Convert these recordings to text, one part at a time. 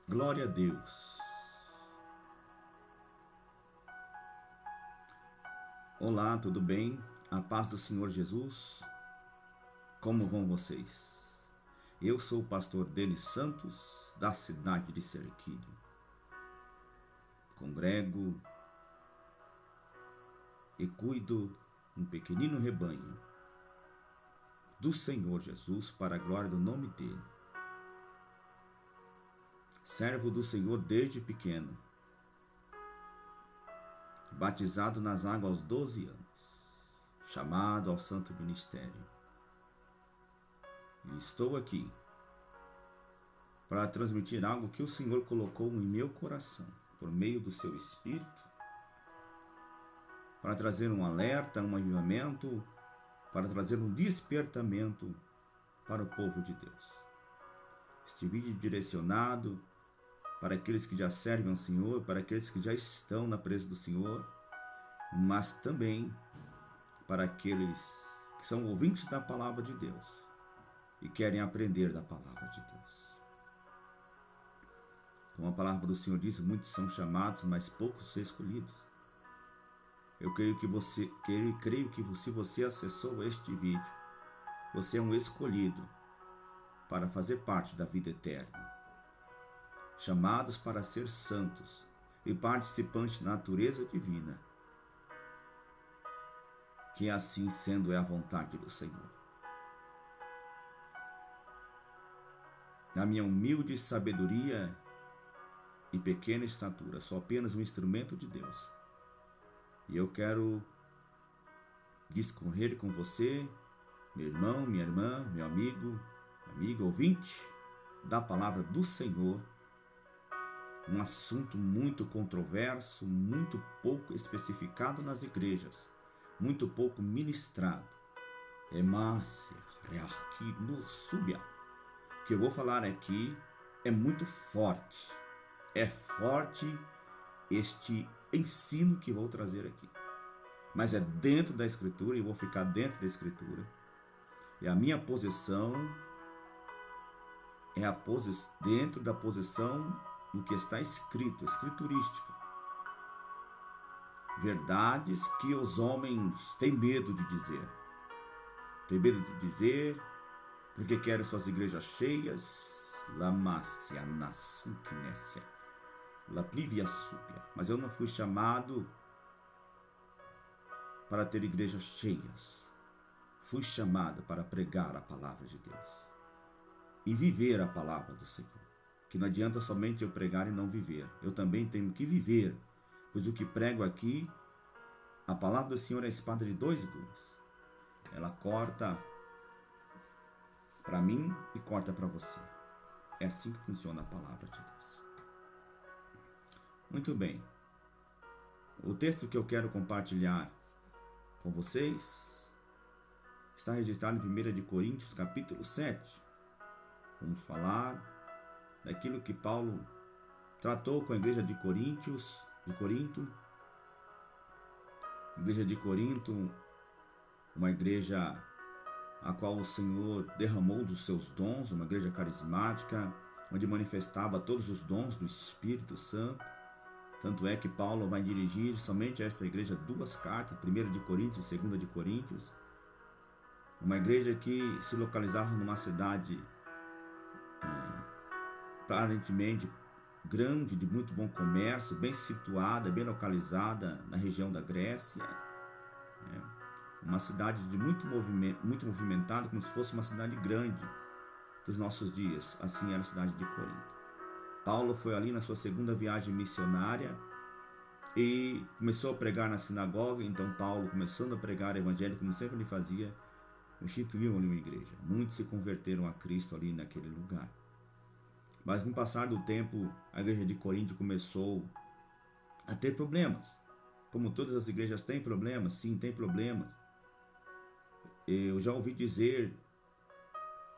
Glória a Deus. Olá, tudo bem? A paz do Senhor Jesus. Como vão vocês? Eu sou o pastor Denis Santos, da cidade de Serquilho. Congrego e cuido um pequenino rebanho do Senhor Jesus para a glória do nome dele. Servo do Senhor desde pequeno, batizado nas águas aos 12 anos, chamado ao santo ministério. E estou aqui para transmitir algo que o Senhor colocou em meu coração, por meio do seu Espírito, para trazer um alerta, um avivamento, para trazer um despertamento para o povo de Deus. Este vídeo é direcionado para aqueles que já servem ao Senhor, para aqueles que já estão na presença do Senhor, mas também para aqueles que são ouvintes da palavra de Deus e querem aprender da palavra de Deus. Como a palavra do Senhor diz, muitos são chamados, mas poucos são escolhidos. Eu creio que se você acessou este vídeo, você é um escolhido para fazer parte da vida eterna, chamados para ser santos e participantes da natureza divina, que assim sendo é a vontade do Senhor. Na minha humilde sabedoria e pequena estatura, sou apenas um instrumento de Deus. E eu quero discorrer com você, meu irmão, minha irmã, meu amigo, ouvinte da palavra do Senhor, um assunto muito controverso, muito pouco especificado nas igrejas, muito pouco ministrado. O que eu vou falar aqui é muito forte. É forte este ensino que vou trazer aqui. Mas é dentro da Escritura e eu vou ficar dentro da Escritura. E a minha posição é dentro da posição do que está escrito, escriturística. Verdades que os homens têm medo de dizer. Têm medo de dizer porque querem suas igrejas cheias. Mas eu não fui chamado para ter igrejas cheias. Fui chamado para pregar a palavra de Deus e viver a palavra do Senhor. Que não adianta somente eu pregar e não viver. Eu também tenho que viver, pois o que prego aqui, a palavra do Senhor é a espada de dois gumes. Ela corta para mim e corta para você. É assim que funciona a palavra de Deus. Muito bem. O texto que eu quero compartilhar com vocês está registrado em 1 Coríntios, capítulo 7. Vamos falar daquilo que Paulo tratou com a igreja de Corinto. Igreja de Corinto, uma igreja a qual o Senhor derramou dos seus dons, uma igreja carismática, onde manifestava todos os dons do Espírito Santo. Tanto é que Paulo vai dirigir somente a esta igreja duas cartas, 1 de Coríntios e 2 de Coríntios. Uma igreja que se localizava numa cidade aparentemente grande, de muito bom comércio, bem situada, bem localizada na região da Grécia. Uma cidade de muito movimentada, como se fosse uma cidade grande dos nossos dias. Assim era a cidade de Corinto. Paulo foi ali na sua segunda viagem missionária e começou a pregar na sinagoga. Então Paulo, começando a pregar o evangelho, como sempre ele fazia, instituiu ali uma igreja. Muitos se converteram a Cristo ali naquele lugar. Mas no passar do tempo, a igreja de Corinto começou a ter problemas. Como todas as igrejas têm problemas, sim, tem problemas. Eu já ouvi dizer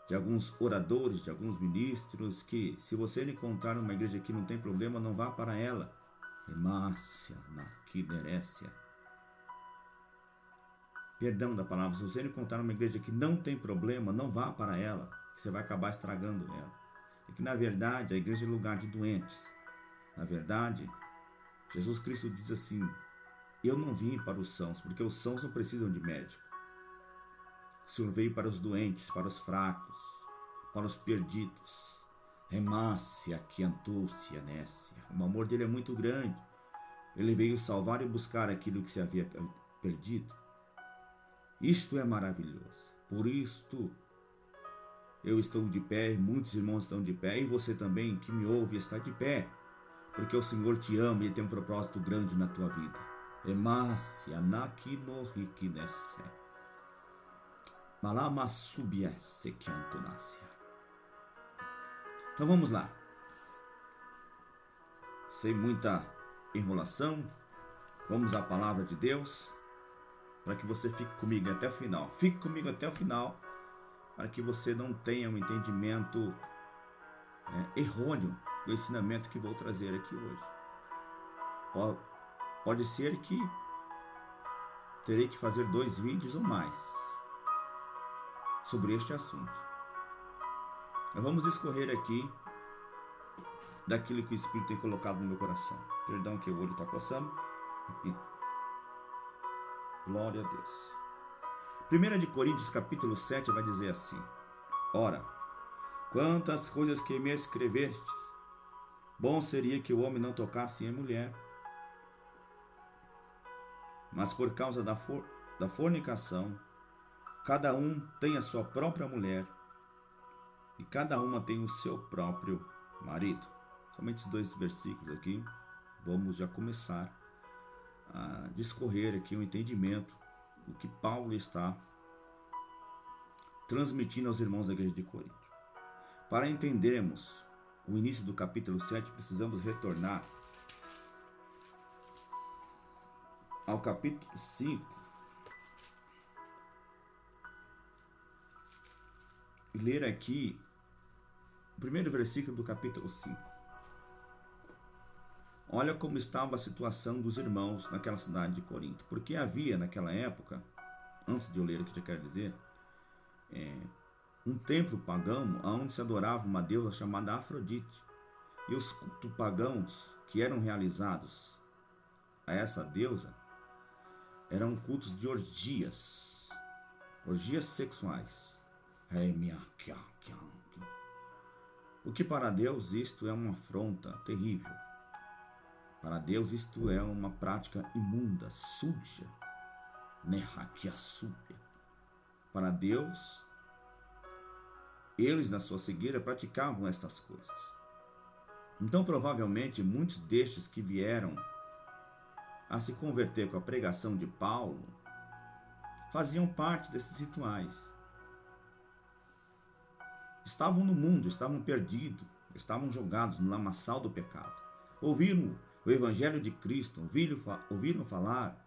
de alguns oradores, de alguns ministros, que se você encontrar uma igreja que não tem problema, não vá para ela. Perdão da palavra, se você encontrar uma igreja que não tem problema, não vá para ela, que você vai acabar estragando ela. é que, na verdade, a igreja é lugar de doentes. Na verdade, Jesus Cristo diz assim: eu não vim para os sãos, porque os sãos não precisam de médico. O Senhor veio para os doentes, para os fracos, para os perdidos. Remácia, quiantúcia, nécia. O amor dele é muito grande. Ele veio salvar e buscar aquilo que se havia perdido. Isto é maravilhoso. Por isto, eu estou de pé, muitos irmãos estão de pé, e você também que me ouve está de pé, porque o Senhor te ama e tem um propósito grande na tua vida. Remácia, naquinohikinesse. Malamassubiesse, quiantunácia. Então vamos lá. Sem muita enrolação, vamos à palavra de Deus, para que você fique comigo até o final. Fique comigo até o final, para que você não tenha um entendimento errôneo do ensinamento que vou trazer aqui hoje. Pode ser que terei que fazer 2 vídeos ou mais sobre este assunto. Nós vamos discorrer aqui daquilo que o Espírito tem colocado no meu coração. Perdão que o olho está coçando. Glória a Deus. 1 de Coríntios capítulo 7 vai dizer assim: ora, quantas coisas que me escrevestes, bom seria que o homem não tocasse em mulher. Mas por causa da fornicação, cada um tem a sua própria mulher, e cada uma tem o seu próprio marido. Somente esses 2 versículos aqui, vamos já começar a discorrer aqui o entendimento do que Paulo está transmitindo aos irmãos da igreja de Corinto. Para entendermos o início do capítulo 7, precisamos retornar ao capítulo 5 e ler aqui o primeiro versículo do capítulo 5. Olha como estava a situação dos irmãos naquela cidade de Corinto. Porque havia naquela época, antes de eu ler o que eu quero dizer, um templo pagão onde se adorava uma deusa chamada Afrodite. E os cultos pagãos que eram realizados a essa deusa eram cultos de orgias sexuais. O que para Deus isto é uma afronta terrível. Para Deus isto é uma prática imunda, suja. Para Deus, eles na sua cegueira praticavam estas coisas. Então provavelmente muitos destes que vieram a se converter com a pregação de Paulo faziam parte desses rituais. Estavam no mundo, estavam perdidos, estavam jogados no lamaçal do pecado. Ouviram o Evangelho de Cristo, ouviram falar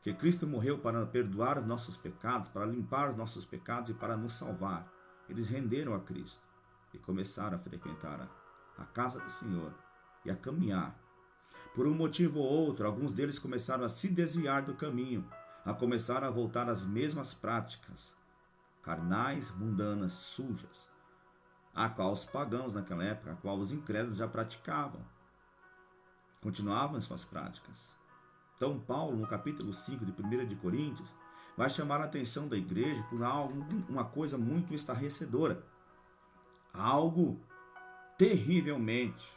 que Cristo morreu para perdoar os nossos pecados, para limpar os nossos pecados e para nos salvar. Eles renderam a Cristo e começaram a frequentar a casa do Senhor e a caminhar. Por um motivo ou outro, alguns deles começaram a se desviar do caminho, a começar a voltar às mesmas práticas carnais, mundanas, sujas, a qual os pagãos naquela época, a qual os incrédulos já praticavam. Continuavam em suas práticas. Então Paulo, no capítulo 5 de 1 de Coríntios, vai chamar a atenção da igreja por uma coisa muito estarrecedora. Algo terrivelmente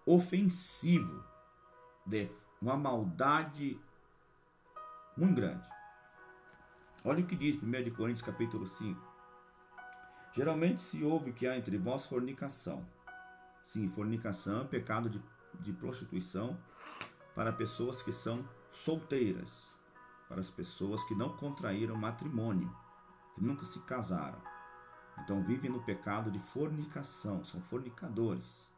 ofensivo, de uma maldade muito grande. Olha o que diz 1 de Coríntios capítulo 5. Geralmente se ouve que há entre vós fornicação. Sim, fornicação é pecado de prostituição para pessoas que são solteiras, para as pessoas que não contraíram matrimônio, que nunca se casaram. Então vivem no pecado de fornicação, são fornicadores.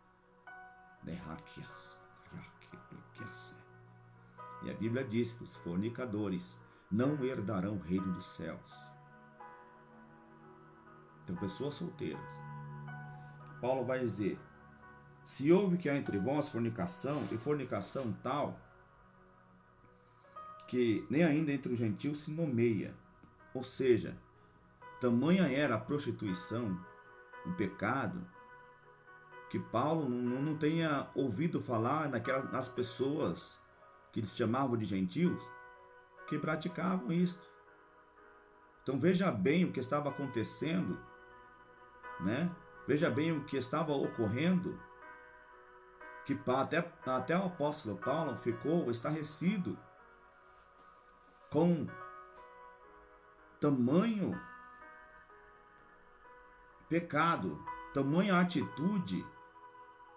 E a Bíblia diz que os fornicadores não herdarão o reino dos céus. Então, pessoas solteiras. Paulo vai dizer: se houve que há entre vós fornicação, e fornicação tal, que nem ainda entre os gentios se nomeia. Ou seja, tamanha era a prostituição o pecado, que Paulo não tenha ouvido falar nas pessoas que eles chamavam de gentios, que praticavam isto. Então veja bem o que estava acontecendo, né? Veja bem o que estava ocorrendo, que até o apóstolo Paulo ficou estarrecido com tamanho pecado, tamanha atitude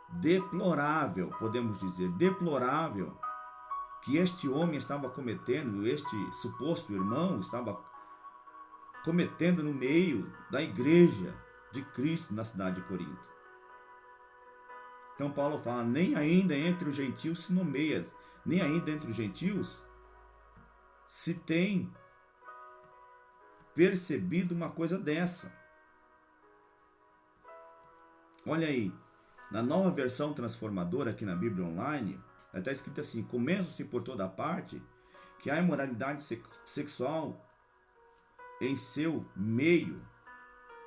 deplorável, podemos dizer, deplorável, que este homem estava cometendo, este suposto irmão estava cometendo no meio da igreja de Cristo na cidade de Corinto. Então Paulo fala, nem ainda entre os gentios se nomeia, nem ainda entre os gentios se tem percebido uma coisa dessa. Olha aí, na nova versão transformadora aqui na Bíblia Online, está escrito assim, começa-se por toda parte que há imoralidade sexual em seu meio,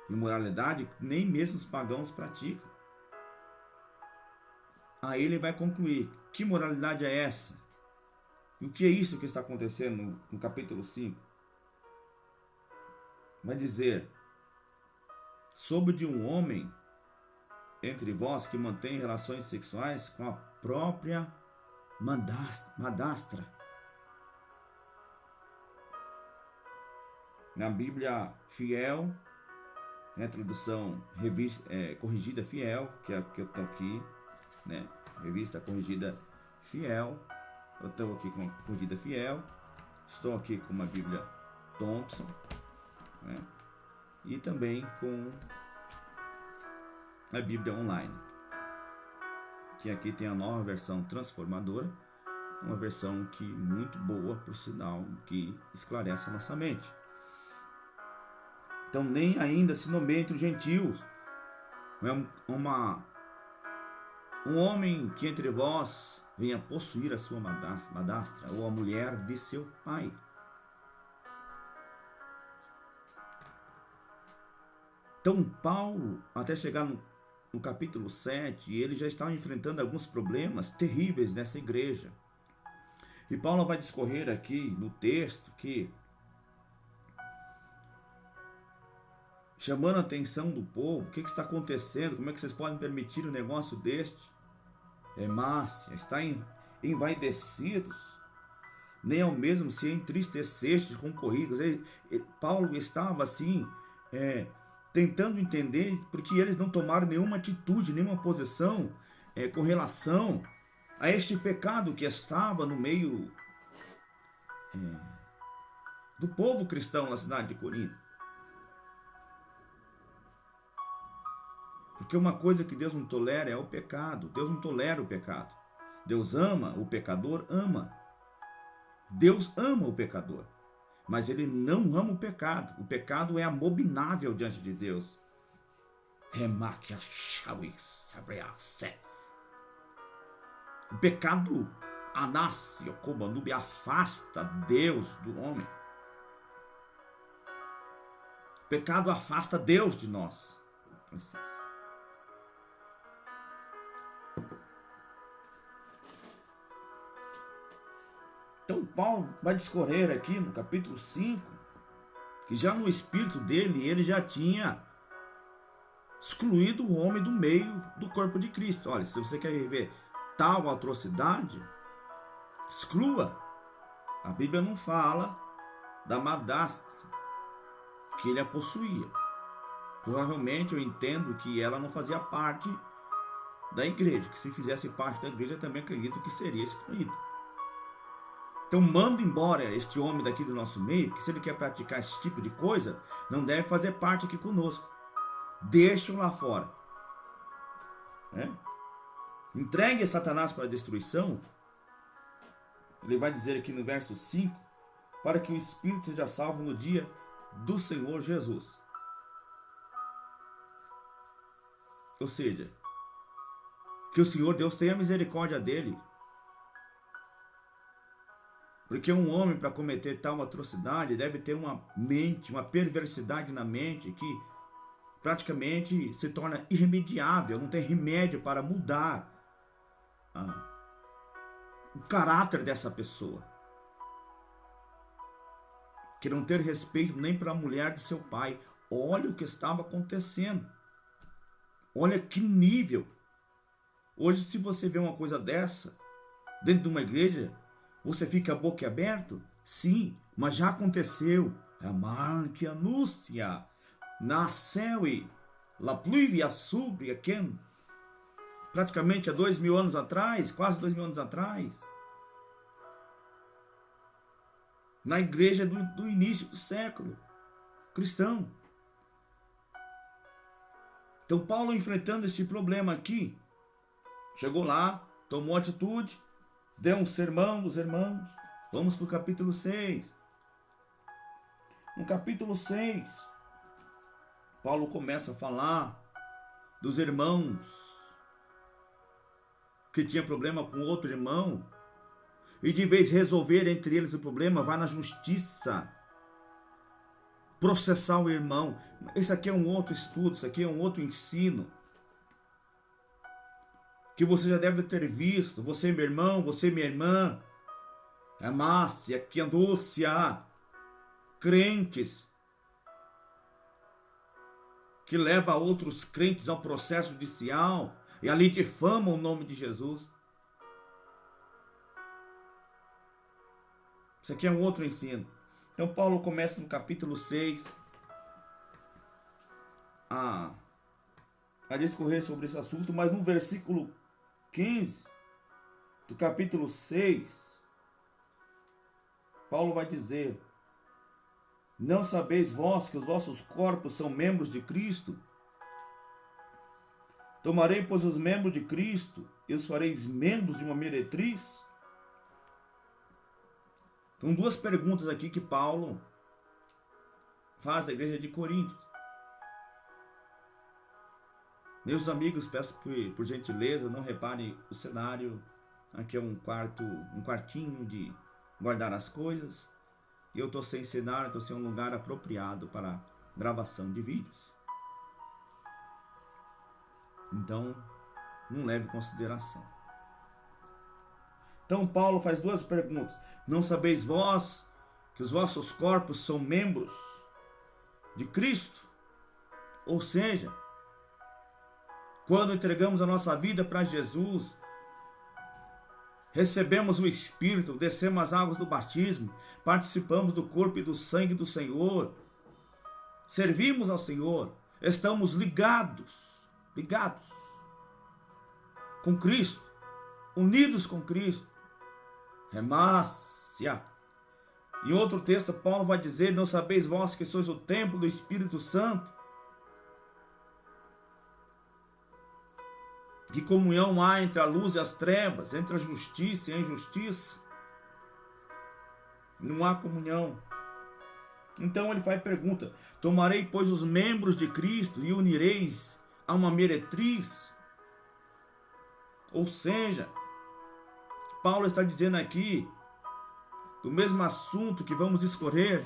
imoralidade que nem mesmo os pagãos praticam. Aí ele vai concluir, que moralidade é essa? E o que é isso que está acontecendo no capítulo 5? Vai dizer, sobre de um homem entre vós que mantém relações sexuais com a própria madastra. Na Bíblia Fiel, na tradução corrigida Fiel, que é a que eu estou aqui, né? Revista Corrigida Fiel, eu estou aqui com a Corrigida Fiel, estou aqui com uma Bíblia Thompson, né? E também com a Bíblia Online, que aqui tem a nova versão transformadora, uma versão que muito boa, por sinal, que esclarece a nossa mente. Então nem ainda se nomeia entre os gentios um homem que entre vós venha possuir a sua madastra, ou a mulher de seu pai. Então Paulo, até chegar no capítulo 7, ele já estava enfrentando alguns problemas terríveis nessa igreja. E Paulo vai discorrer aqui no texto que, chamando a atenção do povo, o que está acontecendo, como é que vocês podem permitir um negócio deste? Hemácia, está envaidecidos, nem ao mesmo se entristecestes com corridas. Paulo estava assim, tentando entender porque eles não tomaram nenhuma atitude, nenhuma posição com relação a este pecado que estava no meio do povo cristão na cidade de Corinto. Porque uma coisa que Deus não tolera é o pecado. Deus não tolera o pecado. Deus ama, o pecador ama. Deus ama o pecador. Mas ele não ama o pecado. O pecado é abominável diante de Deus. O pecado afasta Deus do homem. O pecado afasta Deus de nós. Então Paulo vai discorrer aqui no capítulo 5, que já no espírito dele, ele já tinha excluído o homem do meio do corpo de Cristo. Olha, se você quer ver tal atrocidade, exclua. A Bíblia não fala da madastra que ele a possuía. Provavelmente eu entendo que ela não fazia parte da igreja, que se fizesse parte da igreja eu também acredito que seria excluído. Então manda embora este homem daqui do nosso meio, que se ele quer praticar esse tipo de coisa, não deve fazer parte aqui conosco. Deixa-o lá fora. Entregue a Satanás para a destruição. Ele vai dizer aqui no verso 5, para que o espírito seja salvo no dia do Senhor Jesus. Ou seja, que o Senhor Deus tenha misericórdia dele. Porque um homem, para cometer tal atrocidade, deve ter uma mente, uma perversidade na mente, que praticamente se torna irremediável, não tem remédio para mudar o caráter dessa pessoa. Que não ter respeito nem para a mulher de seu pai. Olha o que estava acontecendo. Olha que nível. Hoje, se você vê uma coisa dessa dentro de uma igreja, você fica boquiaberto? Sim, mas já aconteceu. A marca anúncia. Nasceu e la pluvia sobre aqui. Praticamente há 2000 anos atrás, quase 2000 anos atrás. Na igreja do início do século cristão. Então Paulo, enfrentando este problema aqui, chegou lá, tomou atitude, deu um sermão dos irmãos. Vamos para o capítulo 6. No capítulo 6, Paulo começa a falar dos irmãos que tinha problema com outro irmão, e de vez de resolver entre eles o problema, vai na justiça processar o irmão. Esse aqui é um outro estudo, isso aqui é um outro ensino que você já deve ter visto. Você, meu irmão, você, minha irmã, a Márcia, que Andúcia, crentes que leva outros crentes ao processo judicial e ali difamam o nome de Jesus. Isso aqui é um outro ensino. Então Paulo começa no capítulo 6 a discorrer sobre esse assunto, mas no versículo 15 do capítulo 6, Paulo vai dizer: não sabeis vós que os vossos corpos são membros de Cristo? Tomarei, pois, os membros de Cristo e os fareis membros de uma meretriz? Então, duas perguntas aqui que Paulo faz à igreja de Corinto. Meus amigos, peço por gentileza, não reparem o cenário. Aqui é um quartinho de guardar as coisas. E eu estou sem cenário, estou sem um lugar apropriado para gravação de vídeos. Então, não leve em consideração. Então Paulo faz duas perguntas. Não sabeis vós que os vossos corpos são membros de Cristo? Ou seja, quando entregamos a nossa vida para Jesus, recebemos o Espírito, descemos as águas do batismo, participamos do corpo e do sangue do Senhor, servimos ao Senhor, estamos ligados com Cristo, unidos com Cristo. Remácia. Em outro texto, Paulo vai dizer: não sabeis vós que sois o templo do Espírito Santo? Que comunhão há entre a luz e as trevas, entre a justiça e a injustiça? Não há comunhão. Então ele faz pergunta: tomarei, pois, os membros de Cristo e unireis a uma meretriz? Ou seja, Paulo está dizendo aqui do mesmo assunto que vamos discorrer,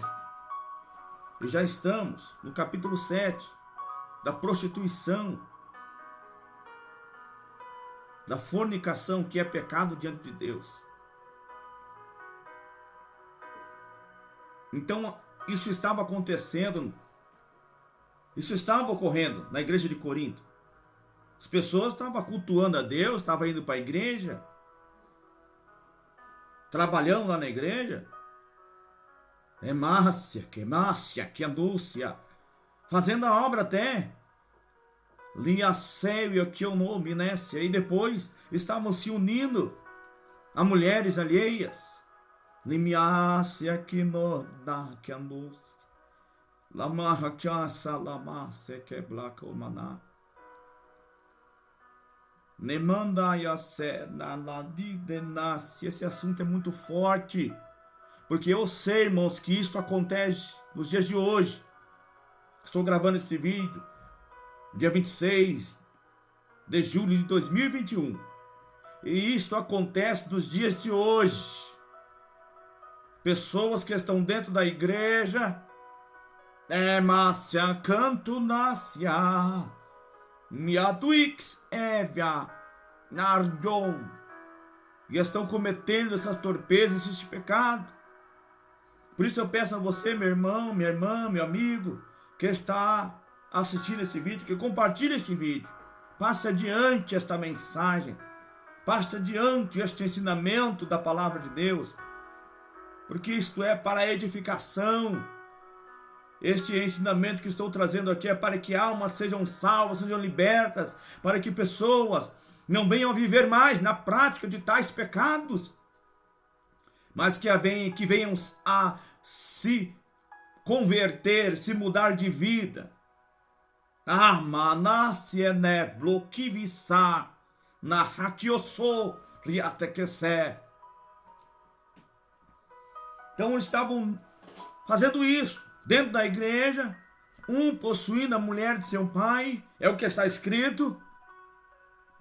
e já estamos no capítulo 7, da prostituição, da fornicação, que é pecado diante de Deus. Então, isso estava acontecendo, isso estava ocorrendo na igreja de Corinto. As pessoas estavam cultuando a Deus, estavam indo para a igreja, trabalhando lá na igreja. Márcia, que Andúcia, fazendo a obra até. Liacéio, que eu nome, né? E depois estavam se unindo a mulheres alheias. Limiácia, que no da que Andúcia. Lamarra, que assa, lamácia, que blaca o maná. Esse assunto é muito forte, porque eu sei, irmãos, que isso acontece nos dias de hoje. Estou gravando esse vídeo dia 26 de julho de 2021, e isto acontece nos dias de hoje. Pessoas que estão dentro da igreja Demacia cantunacia, miatuix evia, nardou. E estão cometendo essas torpezas, esse pecado. Por isso eu peço a você, meu irmão, minha irmã, meu amigo, que está assistindo esse vídeo, que compartilhe este vídeo. Passe adiante esta mensagem. Passe adiante este ensinamento da palavra de Deus. Porque isto é para a edificação. Este ensinamento que estou trazendo aqui é para que almas sejam salvas, sejam libertas, para que pessoas não venham a viver mais na prática de tais pecados, mas que venham a se converter, se mudar de vida. Manasiene bloquivissa na hakioso riatequese. Então eles estavam fazendo isso dentro da igreja, um possuindo a mulher de seu pai, é o que está escrito,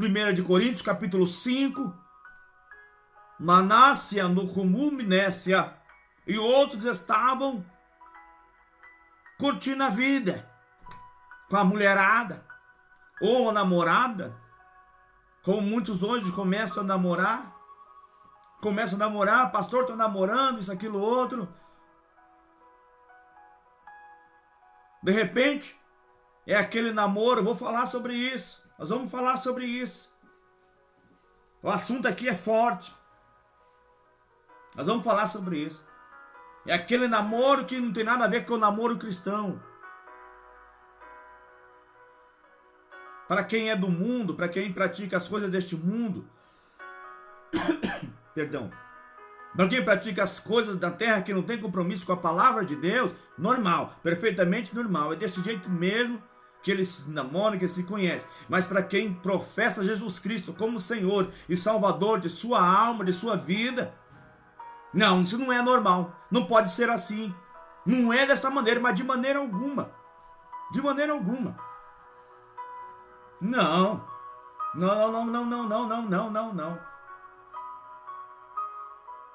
1 de Coríntios capítulo 5, Manácia no Rumumnécia, e outros estavam curtindo a vida com a mulherada, ou a namorada, como muitos hoje começam a namorar, pastor, estou namorando, isso, aquilo, outro. De repente, é aquele namoro, vou falar sobre isso, nós vamos falar sobre isso. O assunto aqui é forte. Nós vamos falar sobre isso. É aquele namoro que não tem nada a ver com o namoro cristão. Para quem é do mundo, para quem pratica as coisas deste mundo, perdão, para quem pratica as coisas da terra que não tem compromisso com a palavra de Deus, normal, perfeitamente normal. É desse jeito mesmo que eles se namoram, que eles se conhecem. Mas para quem professa Jesus Cristo como Senhor e Salvador de sua alma, de sua vida, não, isso não é normal. Não pode ser assim. Não é desta maneira, mas de maneira alguma. De maneira alguma. Não. Não.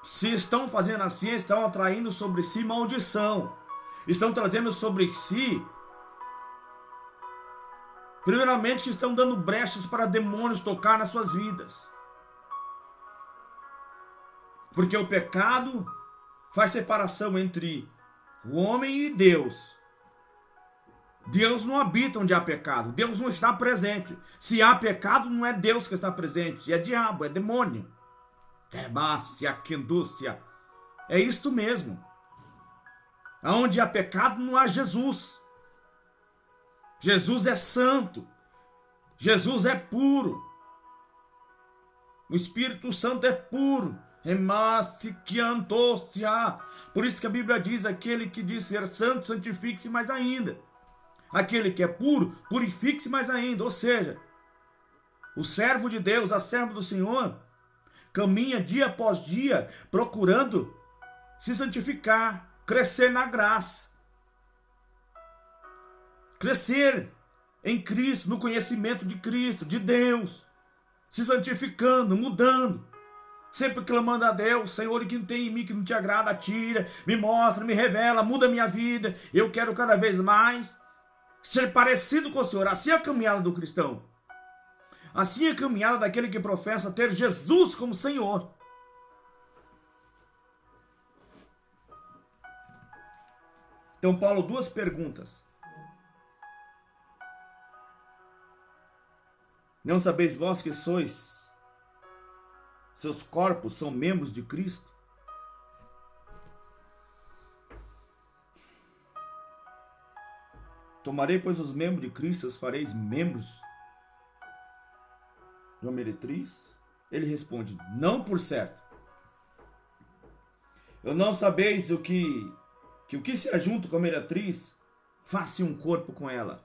Se estão fazendo assim, estão atraindo sobre si maldição. Estão trazendo sobre si, primeiramente, que estão dando brechas para demônios tocar nas suas vidas. Porque o pecado faz separação entre o homem e Deus. Deus não habita onde há pecado. Deus não está presente. Se há pecado, não é Deus que está presente. É diabo, é demônio. Temácia, quindúcia. É isto mesmo. Onde há pecado, não há Jesus. Jesus é santo. Jesus é puro. O Espírito Santo é puro. Por isso que a Bíblia diz: aquele que diz ser santo, santifique-se mais ainda. Aquele que é puro, purifique-se mais ainda. Ou seja, o servo de Deus, a serva do Senhor, caminha dia após dia procurando se santificar, crescer na graça, crescer em Cristo, no conhecimento de Cristo, de Deus, se santificando, mudando, sempre clamando a Deus: Senhor, o que tem em mim que não te agrada, tira, me mostra, me revela, muda a minha vida. Eu quero cada vez mais ser parecido com o Senhor. Assim é a caminhada do cristão. Assim é a caminhada daquele que professa ter Jesus como Senhor. Então, Paulo, duas perguntas. Não sabeis vós que sois, seus corpos são membros de Cristo? Tomarei, pois, os membros de Cristo, os fareis membros de uma meretriz? Ele responde: não, por certo. Eu não sabeis o que se ajunta com a meretriz, faça um corpo com ela.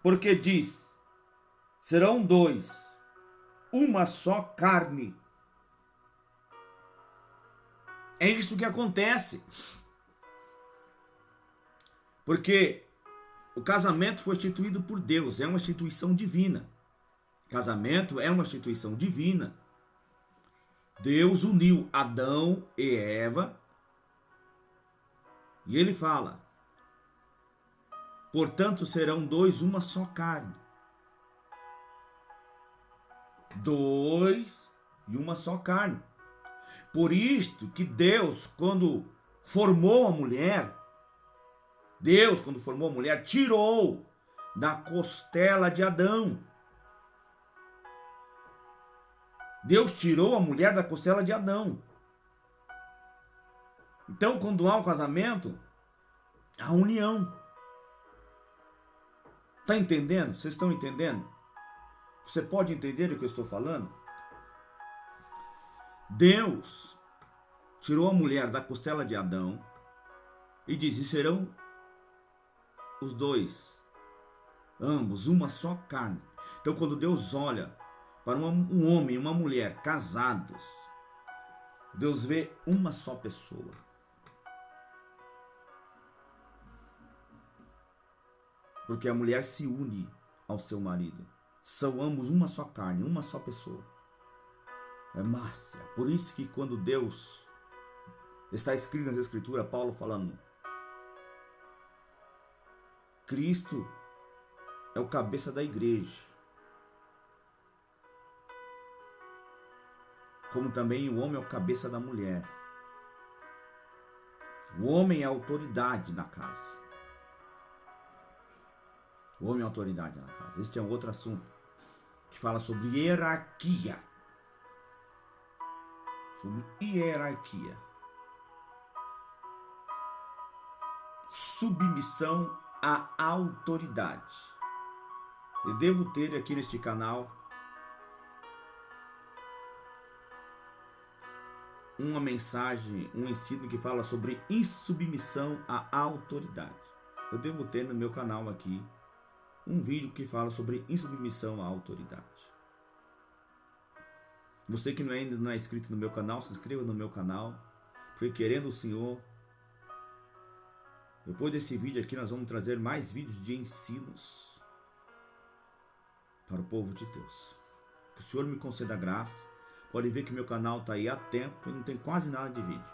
Porque diz: serão dois, uma só carne. É isso que acontece. Porque o casamento foi instituído por Deus, é uma instituição divina. Casamento é uma instituição divina. Deus uniu Adão e Eva E ele fala: portanto serão dois uma só carne. Dois e uma só carne. Por isto que Deus, quando formou a mulher, tirou da costela de Adão. Deus tirou a mulher da costela de Adão. Então, quando há um casamento, há união. Está entendendo? Vocês estão entendendo? Você pode entender o que eu estou falando? Deus tirou a mulher da costela de Adão e diz: e serão os dois, ambos, uma só carne. Então, quando Deus olha para um homem e uma mulher casados, Deus vê uma só pessoa. Porque a mulher se une ao seu marido. São ambos uma só carne, uma só pessoa. É Márcia. Por isso que quando Deus, está escrito nas Escrituras, Paulo falando, Cristo é o cabeça da igreja. Como também o homem é o cabeça da mulher. O homem é a autoridade na casa. O homem é a autoridade na casa. Este é um outro assunto que fala sobre hierarquia. Sobre hierarquia. Submissão à autoridade. Eu devo ter aqui neste canal uma mensagem, um ensino que fala sobre insubmissão à autoridade. Eu devo ter no meu canal aqui um vídeo que fala sobre insubmissão à autoridade. Você que ainda não é inscrito no meu canal, se inscreva no meu canal, porque querendo o Senhor, depois desse vídeo aqui nós vamos trazer mais vídeos de ensinos para o povo de Deus. Que o Senhor me conceda graça. Pode ver que meu canal está aí há tempo e não tem quase nada de vídeo,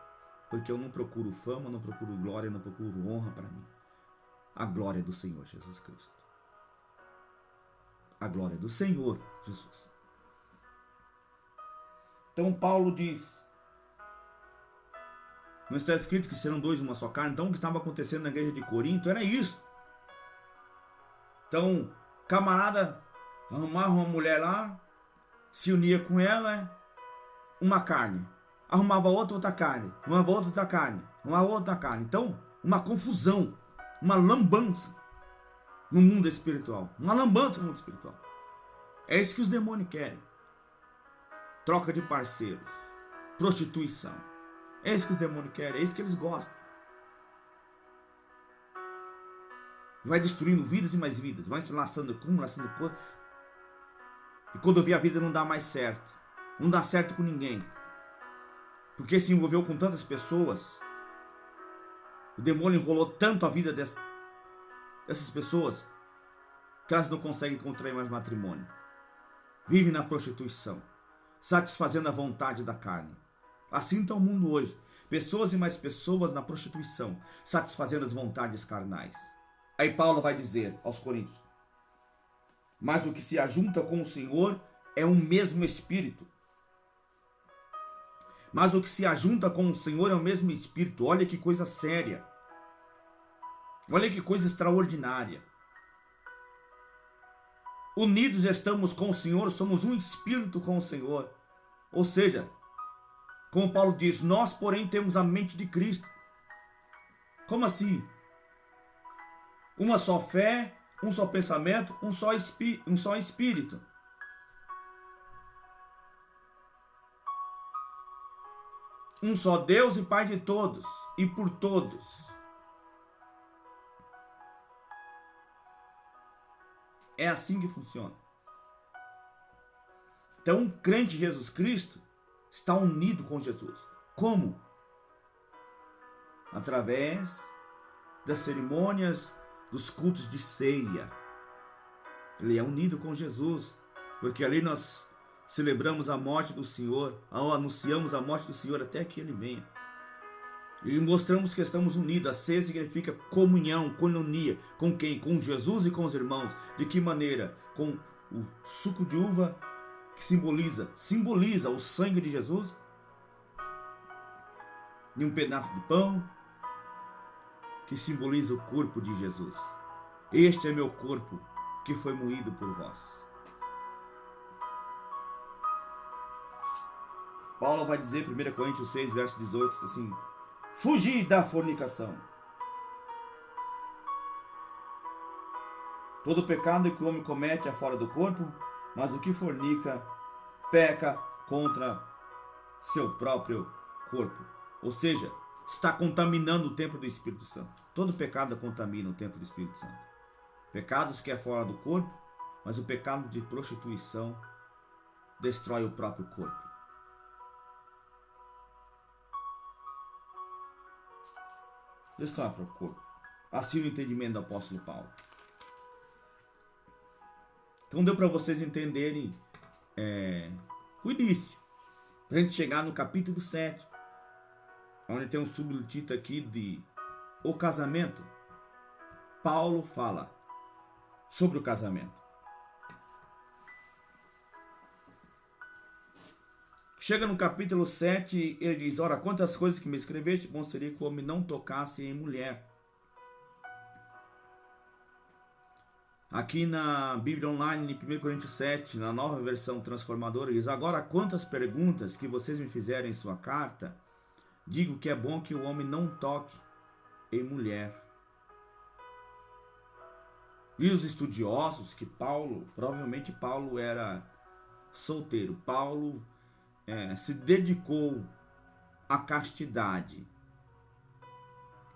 porque eu não procuro fama, não procuro glória, não procuro honra para mim. A glória é do Senhor Jesus Cristo. A glória é do Senhor Jesus. Então Paulo diz, não está escrito que serão dois uma só carne? Então o que estava acontecendo na igreja de Corinto era isso. Então, camarada arrumava uma mulher lá, se unia com ela, uma carne. Arrumava outra carne. Arrumava outra carne. Arrumava outra carne. Então, uma confusão, uma lambança no mundo espiritual. Uma lambança no mundo espiritual. É isso que os demônios querem. Troca de parceiros. Prostituição. É isso que os demônios querem. É isso que eles gostam. Vai destruindo vidas e mais vidas. Vai se laçando com, laçando coisa. E quando vê a vida não dá mais certo. Não dá certo com ninguém. Porque se envolveu com tantas pessoas. O demônio enrolou tanto a vida dessas pessoas que elas não conseguem contrair mais matrimônio. Vivem na prostituição, satisfazendo a vontade da carne. Assim está o mundo hoje. Pessoas e mais pessoas na prostituição, satisfazendo as vontades carnais. Aí Paulo vai dizer aos Coríntios: mas o que se ajunta com o Senhor é um mesmo Espírito. Mas o que se ajunta com o Senhor é o mesmo Espírito. Olha que coisa séria. Olha que coisa extraordinária. Unidos estamos com o Senhor, somos um Espírito com o Senhor. Ou seja, como Paulo diz, nós porém temos a mente de Cristo. Como assim? Uma só fé, um só pensamento, um só Espírito. Um só Deus e Pai de todos e por todos. É assim que funciona. Então, um crente em Jesus Cristo está unido com Jesus. Como? Através das cerimônias, dos cultos de ceia. Ele é unido com Jesus, porque ali nós celebramos a morte do Senhor, anunciamos a morte do Senhor até que Ele venha. E mostramos que estamos unidos. A ceia significa comunhão, coinonia. Com quem? Com Jesus e com os irmãos. De que maneira? Com o suco de uva, que simboliza o sangue de Jesus, e um pedaço de pão, que simboliza o corpo de Jesus. Este é meu corpo, que foi moído por vós. Paulo vai dizer em 1 Coríntios 6, verso 18, assim: fugir da fornicação. Todo pecado que o homem comete é fora do corpo, mas o que fornica, peca contra seu próprio corpo. Ou seja, está contaminando o templo do Espírito Santo. Todo pecado contamina o templo do Espírito Santo. Pecados que é fora do corpo, mas o pecado de prostituição destrói o próprio corpo. Destrói o próprio corpo. Assim o entendimento do apóstolo Paulo. Então deu para vocês entenderem o início. Para a gente chegar no capítulo 7. Onde tem um subtítulo aqui de O Casamento. Paulo fala sobre o casamento. Chega no capítulo 7, ele diz: ora, quantas coisas que me escreveste, bom seria que o homem não tocasse em mulher. Aqui na Bíblia Online, em 1 Coríntios 7, na nova versão transformadora, diz: agora, quantas perguntas que vocês me fizeram em sua carta, digo que é bom que o homem não toque em mulher. E os estudiosos que provavelmente Paulo era solteiro. Paulo se dedicou à castidade.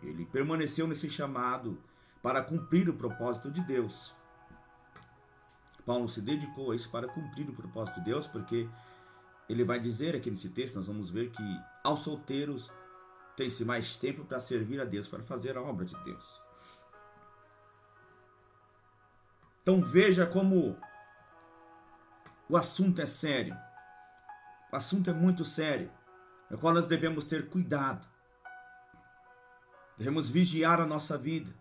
Ele permaneceu nesse chamado para cumprir o propósito de Deus. Paulo se dedicou a isso para cumprir o propósito de Deus, porque ele vai dizer aqui nesse texto, nós vamos ver que aos solteiros tem-se mais tempo para servir a Deus, para fazer a obra de Deus. Então veja como o assunto é sério. O assunto é muito sério, no qual nós devemos ter cuidado. Devemos vigiar a nossa vida.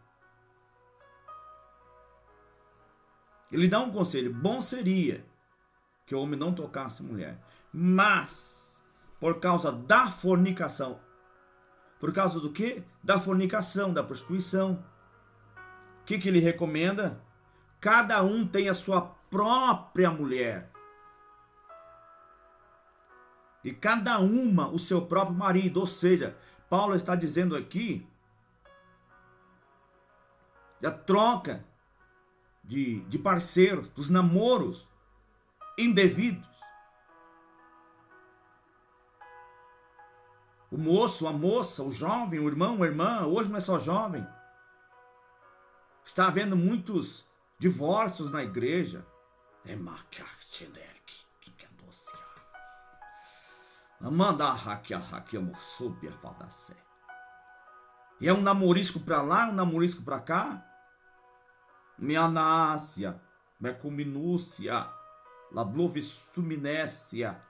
Ele dá um conselho: bom seria que o homem não tocasse mulher, mas por causa da fornicação. Por causa do quê? Da fornicação, da prostituição. O que ele recomenda? Cada um tem a sua própria mulher. E cada uma o seu próprio marido. Ou seja, Paulo está dizendo aqui da troca de parceiros, dos namoros indevidos. O moço, a moça, o jovem, o irmão, a irmã, hoje não é só jovem. Está havendo muitos divórcios na igreja. E é um namorisco para lá, um namorisco para cá. Mianácia, mecuminúcia, lablovissuminécia.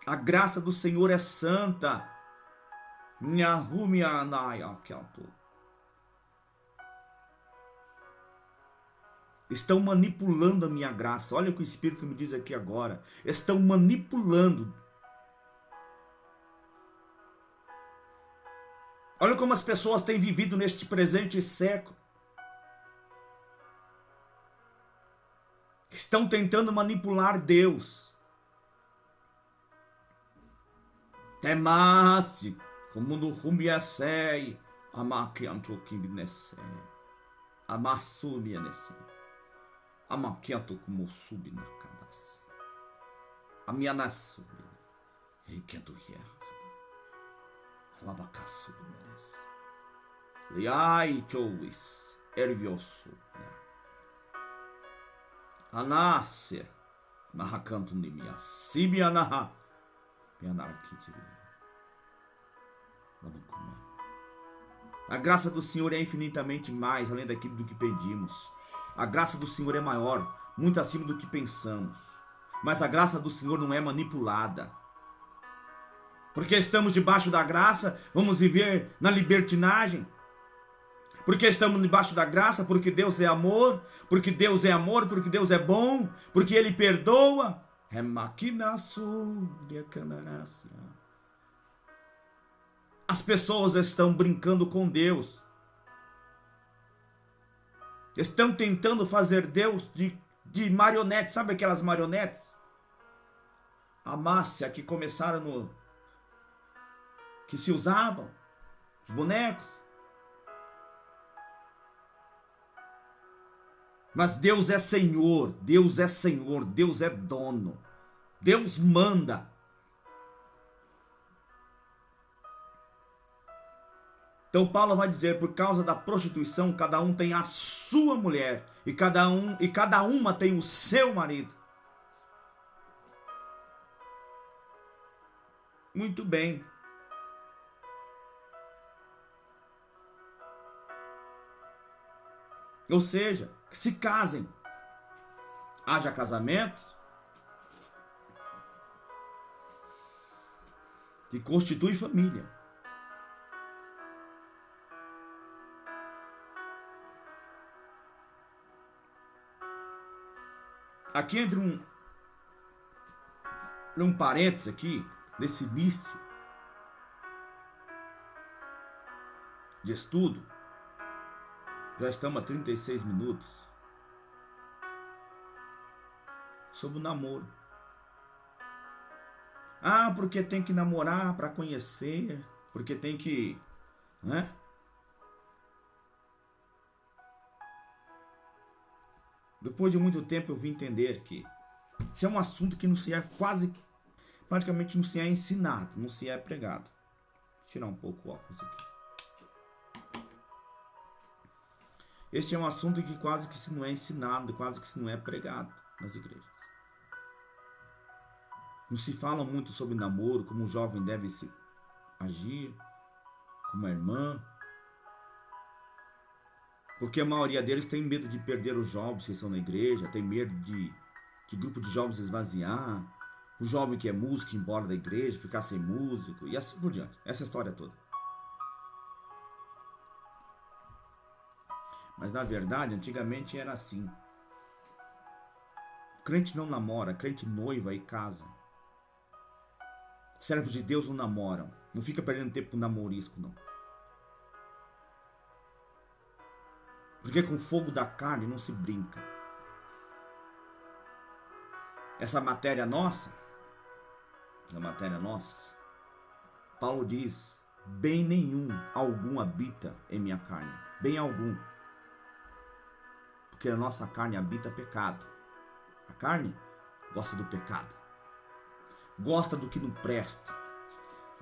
A graça do Senhor é santa. Estão manipulando a minha graça. Olha o que o Espírito me diz aqui agora. Estão manipulando. Olha como as pessoas têm vivido neste presente século. Estão tentando manipular Deus. Temasse, como no rumiasei, amaquiantoquimbinesse, amassumianesse, amaquianto como subi na cadassa, amianasso, riquedoia, labacassubineresse, liai chouis, ervioso, anácia, mahacanto nimia, sibianaha, a graça do Senhor é infinitamente mais além daquilo do que pedimos. A graça do Senhor é maior, muito acima do que pensamos. Mas a graça do Senhor não é manipulada. Porque estamos debaixo da graça, vamos viver na libertinagem. Porque estamos debaixo da graça, porque Deus é amor, porque Deus é amor, porque Deus é bom, porque Ele perdoa. As pessoas estão brincando com Deus. Estão tentando fazer Deus de marionete. Sabe aquelas marionetes? A Márcia que começaram que se usavam, os bonecos. Mas Deus é Senhor, Deus é Senhor, Deus é dono. Deus manda. Então Paulo vai dizer, por causa da prostituição, cada um tem a sua mulher e cada uma tem o seu marido. Muito bem. Ou seja, que se casem. Haja casamentos que constituem família. Aqui entre um parênteses aqui, desse início de estudo, já estamos a 36 minutos, sobre o namoro. Ah, porque tem que namorar para conhecer, porque tem que, né? Depois de muito tempo eu vim entender que isso é um assunto que não se é praticamente não se é ensinado, não se é pregado. Vou tirar um pouco o óculos aqui. Este é um assunto que quase que se não é ensinado, quase que se não é pregado nas igrejas. Não se fala muito sobre namoro, como o jovem deve se agir, como a irmã. Porque a maioria deles tem medo de perder os jovens que estão na igreja, tem medo de grupo de jovens esvaziar, o jovem que é músico ir embora da igreja, ficar sem músico, e assim por diante. Essa história toda. Mas na verdade, antigamente era assim. Crente não namora, crente noiva e casa. Servos de Deus não namoram. Não fica perdendo tempo com namorisco, não. Porque com o fogo da carne não se brinca. Essa matéria nossa, Paulo diz, bem nenhum, algum habita em minha carne. Bem algum. Porque a nossa carne habita pecado. A carne gosta do pecado. Gosta do que não presta.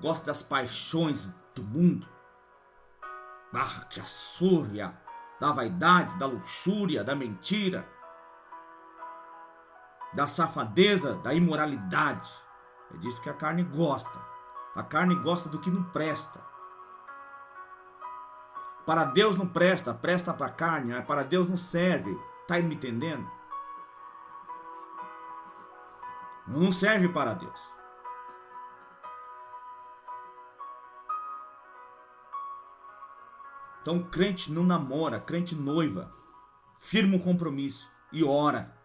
Gosta das paixões do mundo. Que a súria, da vaidade, da luxúria, da mentira, da safadeza, da imoralidade. É disso que a carne gosta. A carne gosta do que não presta. Para Deus não presta, presta para a carne, para Deus não serve. Está me entendendo? Não serve para Deus. Então crente não namora, crente noiva. Firma um compromisso e ora.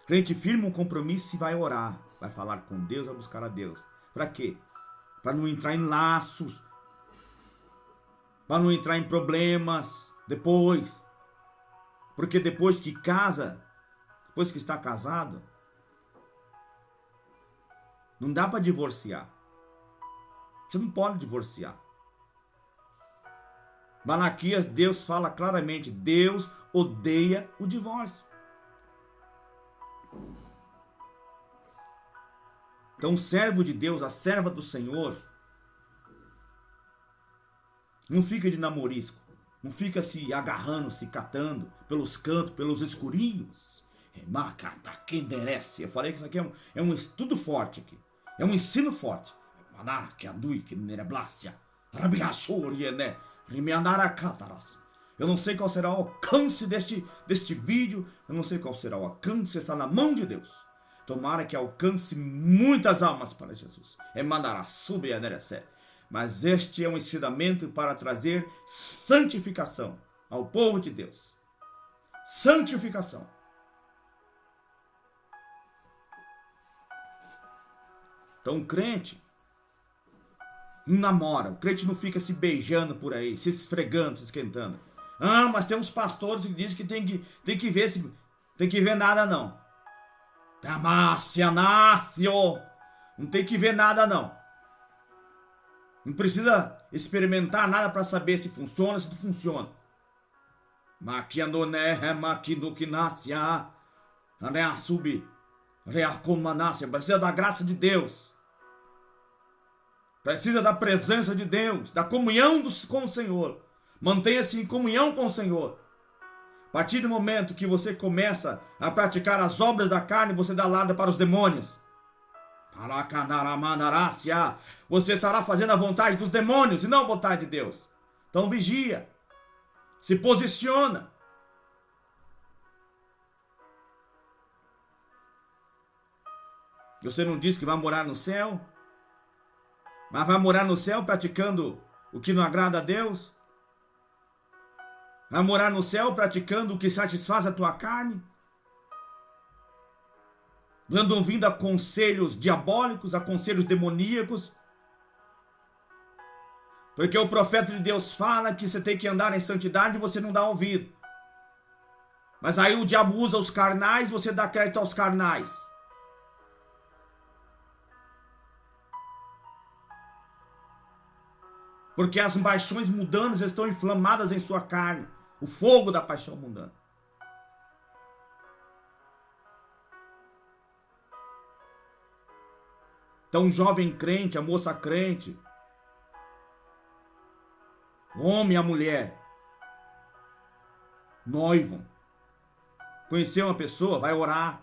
Crente firma um compromisso e vai orar. Vai falar com Deus, vai buscar a Deus. Para quê? Para não entrar em laços. Para não entrar em problemas depois. Porque depois que casa, depois que está casado, não dá para divorciar. Você não pode divorciar. Malaquias, Deus fala claramente, Deus odeia o divórcio. Então o servo de Deus, a serva do Senhor, não fica de namorisco, não fica se agarrando, se catando pelos cantos, pelos escurinhos. Eu falei que isso aqui é um estudo forte aqui, é um ensino forte. Eu não sei qual será o alcance deste vídeo, eu não sei qual será o alcance, está na mão de Deus. Tomara que alcance muitas almas para Jesus. Mas este é um ensinamento para trazer santificação ao povo de Deus. Santificação. Então o crente não namora, o crente não fica se beijando por aí, se esfregando, se esquentando. Ah, mas tem uns pastores que dizem que tem que ver nada não. Não tem que ver nada não. Não precisa experimentar nada para saber se funciona, se não funciona. Precisa da graça de Deus. Precisa da presença de Deus, da comunhão com o Senhor. Mantenha-se em comunhão com o Senhor. A partir do momento que você começa a praticar as obras da carne, você dá lado para os demônios. Você estará fazendo a vontade dos demônios e não a vontade de Deus. Então vigia. Se posiciona. Você não diz que vai morar no céu? Mas vai morar no céu praticando o que não agrada a Deus? Vai morar no céu praticando o que satisfaz a tua carne? Dando ouvido a conselhos diabólicos, a conselhos demoníacos? Porque o profeta de Deus fala que você tem que andar em santidade e você não dá ouvido. Mas aí o diabo usa os carnais, você dá crédito aos carnais. Porque as paixões mundanas estão inflamadas em sua carne. O fogo da paixão mundana. Então, o jovem crente, a moça crente, o homem e a mulher, noivam. Conheceu uma pessoa, vai orar,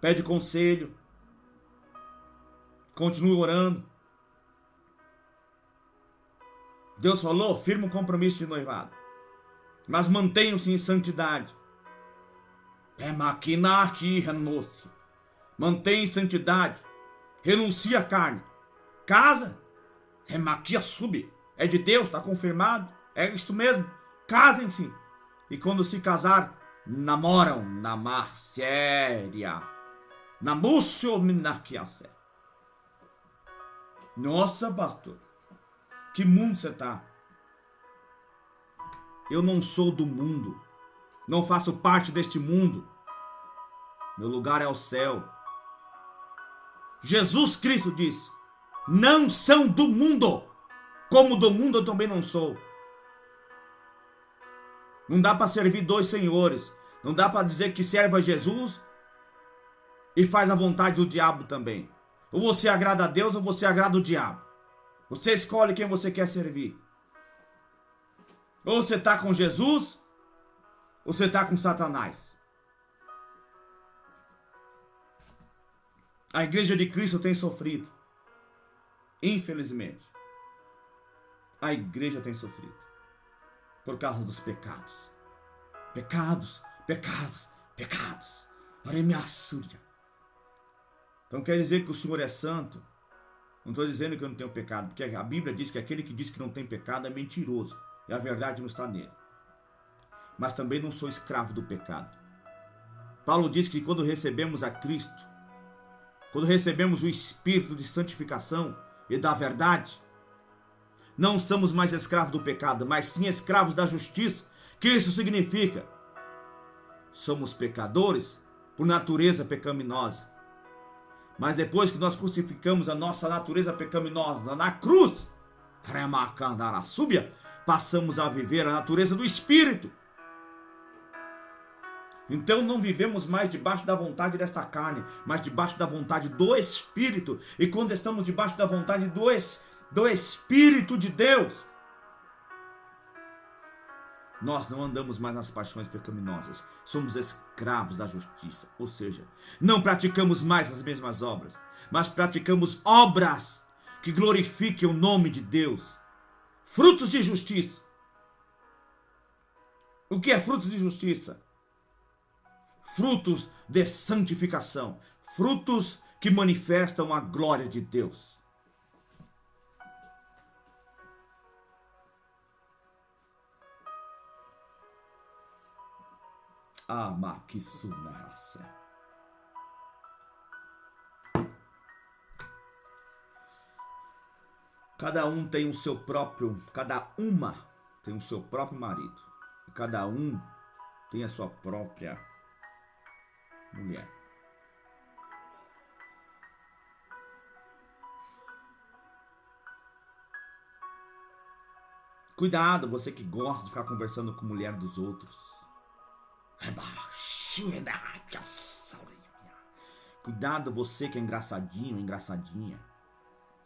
pede conselho, continua orando. Deus falou, firma um compromisso de noivado. Mas mantenham-se em santidade. Mantenha em santidade. Renuncia à carne. Casa. É de Deus, está confirmado. É isso mesmo. Casem-se. E quando se casar, namoram. Namar séria. Namúcio minakiase. Nossa, pastor. Que mundo você está? Eu não sou do mundo. Não faço parte deste mundo. Meu lugar é o céu. Jesus Cristo disse: não são do mundo, como do mundo eu também não sou. Não dá para servir dois senhores. Não dá para dizer que serve a Jesus e faz a vontade do diabo também. Ou você agrada a Deus ou você agrada o diabo. Você escolhe quem você quer servir. Ou você está com Jesus, ou você está com Satanás. A igreja de Cristo tem sofrido. Infelizmente. A igreja tem sofrido. Por causa dos pecados. Pecados, pecados, pecados. Então quer dizer que o Senhor é santo? Não estou dizendo que eu não tenho pecado, porque a Bíblia diz que aquele que diz que não tem pecado é mentiroso. E a verdade não está nele. Mas também não sou escravo do pecado. Paulo diz que quando recebemos a Cristo, quando recebemos o Espírito de santificação e da verdade, não somos mais escravos do pecado, mas sim escravos da justiça. Que isso significa? Somos pecadores por natureza pecaminosa. Mas depois que nós crucificamos a nossa natureza pecaminosa na cruz, passamos a viver a natureza do Espírito. Então não vivemos mais debaixo da vontade desta carne, mas debaixo da vontade do Espírito. E quando estamos debaixo da vontade do Espírito de Deus, nós não andamos mais nas paixões pecaminosas. Somos escravos da justiça. Ou seja, não praticamos mais as mesmas obras, mas praticamos obras que glorifiquem o nome de Deus. Frutos de justiça. O que é frutos de justiça? Frutos de santificação. frutos que manifestam a glória de Deus. Amakisunarasa. Cada uma tem o seu próprio marido. E cada um tem a sua própria mulher. Cuidado, você que gosta de ficar conversando com a mulher dos outros. Cuidado, você que é engraçadinho, engraçadinha.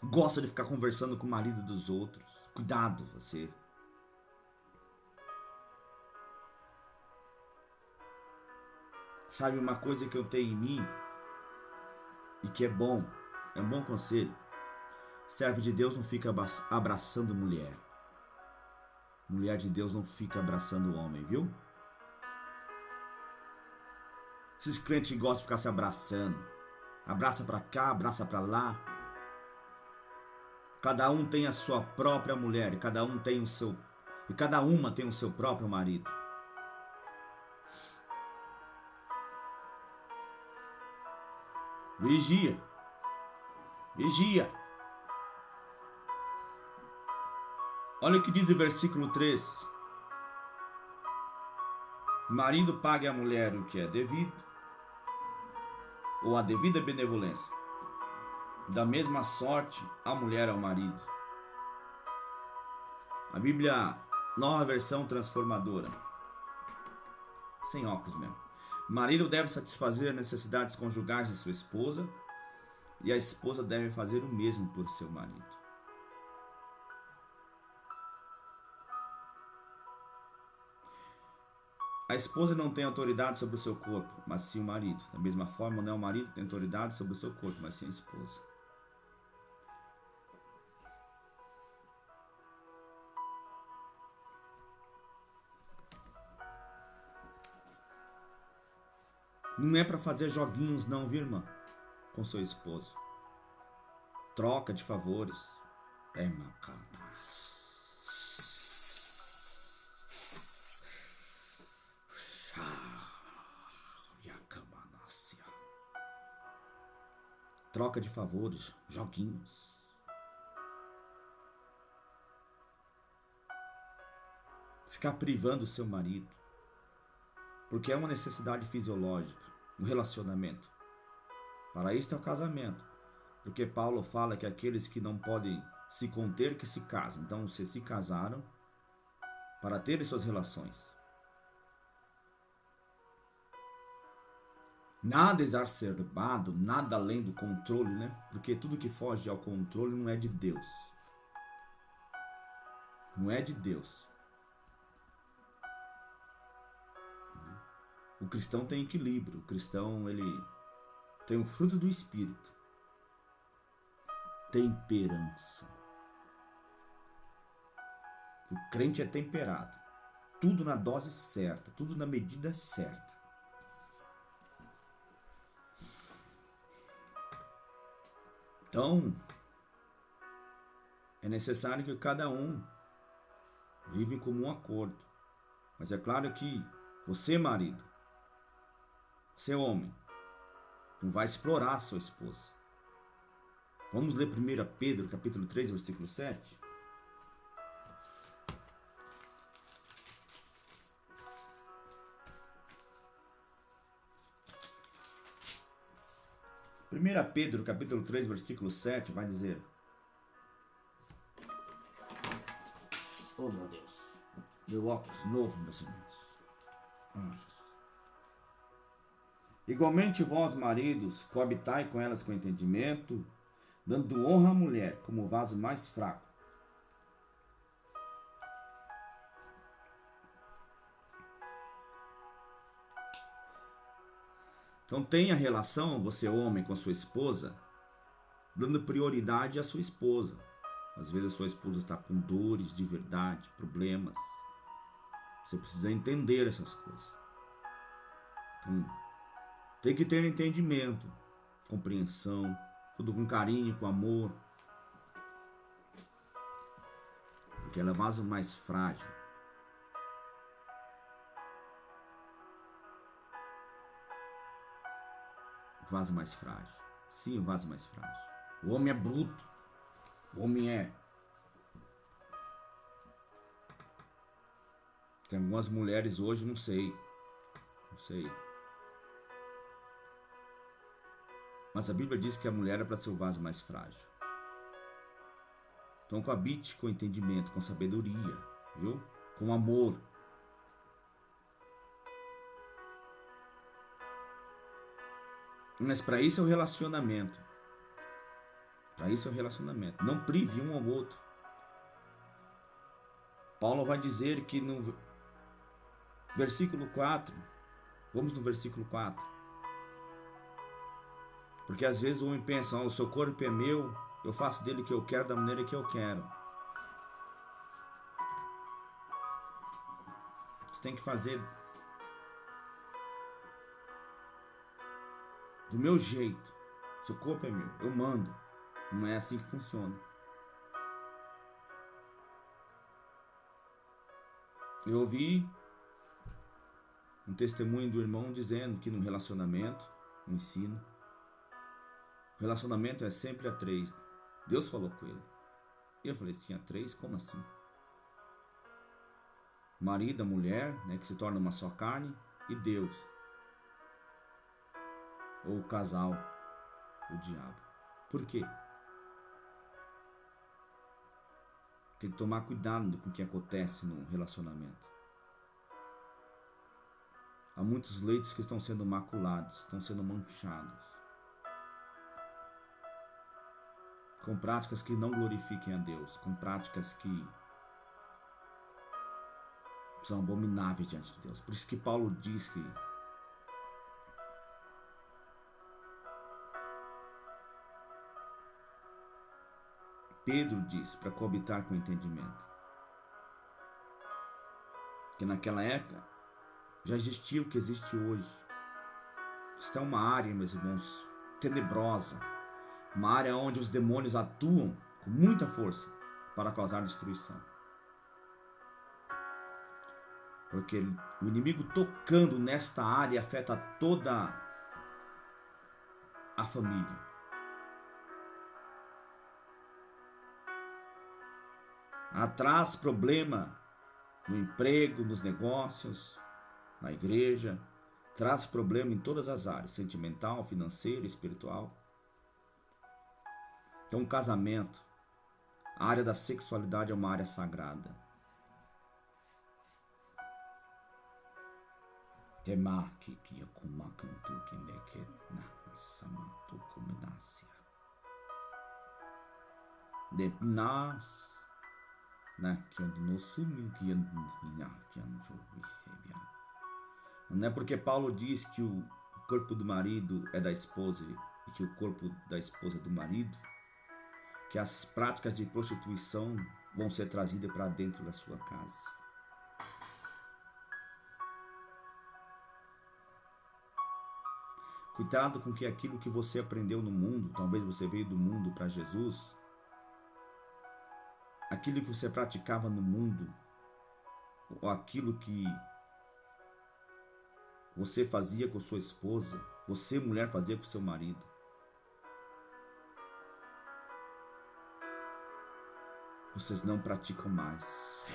Gosta de ficar conversando com o marido dos outros. Cuidado, você. Sabe uma coisa que eu tenho em mim e que é um bom conselho. Servo de Deus não fica abraçando mulher. Mulher de Deus não fica abraçando homem, viu? Esses crentes que gostam de ficar se abraçando. Abraça pra cá, abraça pra lá. Cada um tem a sua própria mulher, e cada uma tem o seu próprio marido. Vigia. Vigia. Olha o que diz o versículo 3. Marido pague à mulher o que é devido, ou a devida benevolência. Da mesma sorte, a mulher ao marido. A Bíblia, nova versão transformadora. Sem óculos mesmo. O marido deve satisfazer as necessidades conjugais de sua esposa, e a esposa deve fazer o mesmo por seu marido. A esposa não tem autoridade sobre o seu corpo, mas sim o marido. Da mesma forma, não é o marido que tem autoridade sobre o seu corpo, mas sim a esposa. Não é para fazer joguinhos não, viu, irmã? Com seu esposo. Troca de favores. É macana. Troca de favores, joguinhos. Ficar privando o seu marido. Porque é uma necessidade fisiológica, um relacionamento. Para isso é o casamento. Porque Paulo fala que aqueles que não podem se conter, que se casam. Então, vocês se casaram para terem suas relações. Nada exacerbado, nada além do controle, né? Porque tudo que foge ao controle não é de Deus. Não é de Deus. O cristão tem equilíbrio. O cristão, ele tem o fruto do Espírito. Temperança. O crente é temperado. Tudo na dose certa, tudo na medida certa. Então, é necessário que cada um vive em comum acordo. Mas é claro que você, marido, você, homem, não vai explorar a sua esposa. Vamos ler 1 Pedro, capítulo 3, versículo 7. Pedro, capítulo 3, versículo 7, vai dizer: oh, meu Deus, meu óculos novo, meus irmãos. Jesus. Igualmente vós, maridos, coabitai com elas com entendimento, dando honra à mulher como vaso mais fraco. Então tenha relação, você homem, com a sua esposa, dando prioridade à sua esposa. Às vezes a sua esposa está com dores de verdade, problemas. Você precisa entender essas coisas. Então, tem que ter entendimento. compreensão, tudo com carinho, com amor. Porque ela é o vaso mais frágil. O vaso mais frágil. Sim, o vaso mais frágil. O homem é bruto. O homem é. Tem algumas mulheres hoje, não sei. Mas a Bíblia diz que a mulher é para ser o vaso mais frágil. Então coabite com entendimento, com sabedoria, viu? Com amor. Mas para isso é o relacionamento. Não prive um ao outro. Paulo vai dizer que no versículo 4, vamos no versículo 4. Porque às vezes o homem pensa, o seu corpo é meu, eu faço dele o que eu quero, da maneira que eu quero. Você tem que fazer do meu jeito. Seu corpo é meu, eu mando. Não é assim que funciona. Eu ouvi um testemunho do irmão dizendo que no relacionamento, no ensino, o relacionamento é sempre a 3. Deus falou com ele. E eu falei assim, a 3? Como assim? Marido, a mulher, né, que se torna uma só carne, e Deus. Ou o casal, o diabo. Por quê? Tem que tomar cuidado com o que acontece no relacionamento. Há muitos leitos que estão sendo maculados, estão sendo manchados. Com práticas que não glorifiquem a Deus, com práticas que são abomináveis diante de Deus. Por isso que Paulo diz que Pedro diz para coabitar com entendimento. Que naquela época já existia o que existe hoje. Isso é uma área, meus irmãos, tenebrosa. Uma área onde os demônios atuam com muita força para causar destruição. Porque o inimigo tocando nesta área afeta toda a família. Traz problema no emprego, nos negócios, na igreja. Traz problema em todas as áreas, sentimental, financeira, espiritual. Então, o casamento, a área da sexualidade é uma área sagrada. Não é porque Paulo diz que o corpo do marido é da esposa e que o corpo da esposa é do marido, que as práticas de prostituição vão ser trazidas para dentro da sua casa. Cuidado com que aquilo que você aprendeu no mundo, talvez você veio do mundo para Jesus, aquilo que você praticava no mundo, ou aquilo que você fazia com sua esposa, você mulher fazia com seu marido, vocês não praticam mais.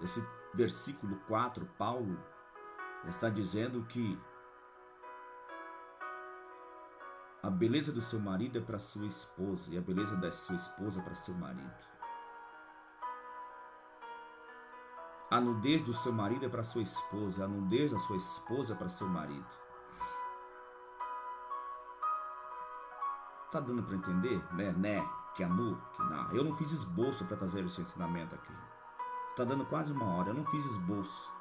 Esse versículo 4, Paulo está dizendo que a beleza do seu marido é para sua esposa e a beleza da sua esposa para seu marido. A nudez do seu marido é para sua esposa, a nudez da sua esposa é para seu marido. Tá dando para entender? Né? Que é nu, que não. Eu não fiz esboço para trazer esse ensinamento aqui. Está dando quase 1 hora, eu não fiz esboço.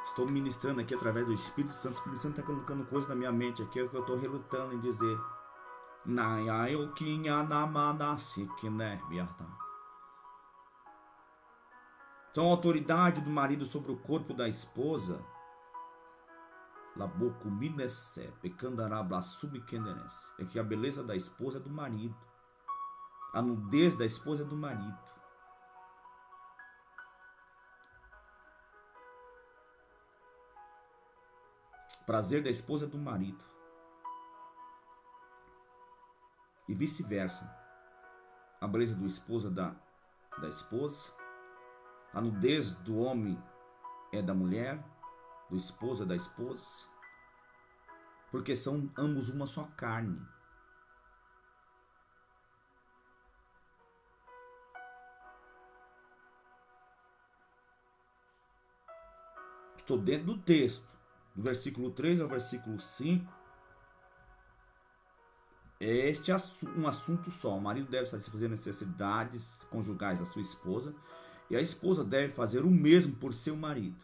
Estou ministrando aqui através do Espírito Santo. O Espírito Santo está colocando coisas na minha mente aqui, é o que eu estou relutando em dizer. Então a autoridade do marido sobre o corpo da esposa é que a beleza da esposa é do marido. A nudez da esposa é do marido. O prazer da esposa é do marido. E vice-versa. A beleza do esposo é da esposa. A nudez do homem é da mulher. Do esposo é da esposa. Porque são ambos uma só carne. Estou dentro do texto, do versículo 3 ao versículo 5. Este é um assunto só. O marido deve satisfazer necessidades conjugais da sua esposa e a esposa deve fazer o mesmo por seu marido.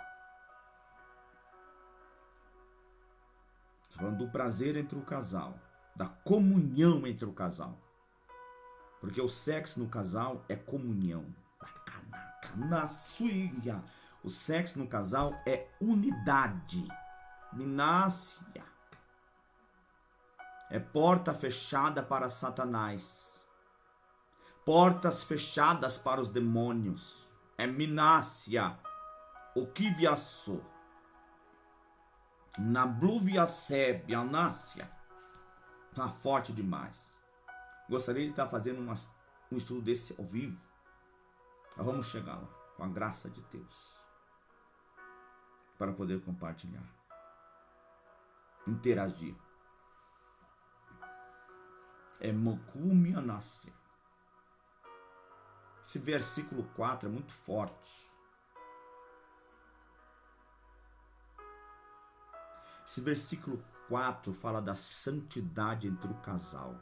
Falando do prazer entre o casal, da comunhão entre o casal. Porque o sexo no casal é comunhão. O sexo no casal é unidade. Minácia. É porta fechada para Satanás. Portas fechadas para os demônios. É minácia. O que viaçou. Na bluviacebe, anácia. Tá forte demais. Gostaria de estar fazendo um estudo desse ao vivo. Mas vamos chegar lá, com a graça de Deus. Para poder compartilhar. Interagir. É Mokumi Anácia. Esse versículo 4 é muito forte. Esse versículo 4 fala da santidade entre o casal.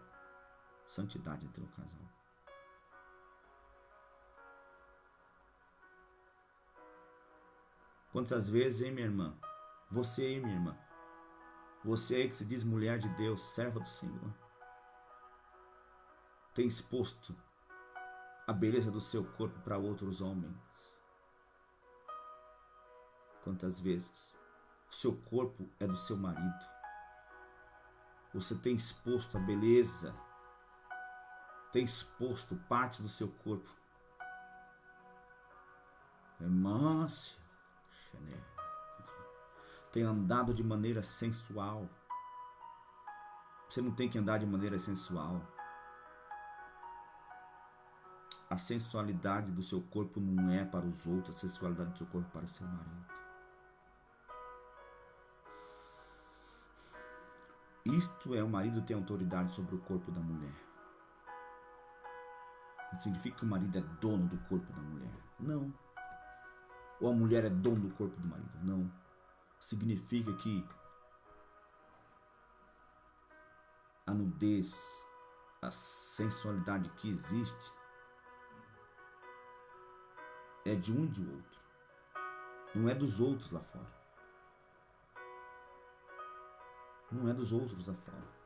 Santidade entre o casal. Quantas vezes, hein, minha irmã? Você aí, minha irmã. Você aí que se diz mulher de Deus, serva do Senhor. Tem exposto a beleza do seu corpo para outros homens. Quantas vezes o seu corpo é do seu marido. Você tem exposto a beleza, tem exposto partes do seu corpo. Márcia, tem andado de maneira sensual. Você não tem que andar de maneira sensual. A sensualidade do seu corpo não é para os outros, a sensualidade do seu corpo é para seu marido. Isto é, o marido tem autoridade sobre o corpo da mulher. Não significa que o marido é dono do corpo da mulher. Não. Ou a mulher é dono do corpo do marido. Não. Significa que a nudez, a sensualidade que existe é de um e de outro. Não é dos outros lá fora. Não é dos outros lá fora.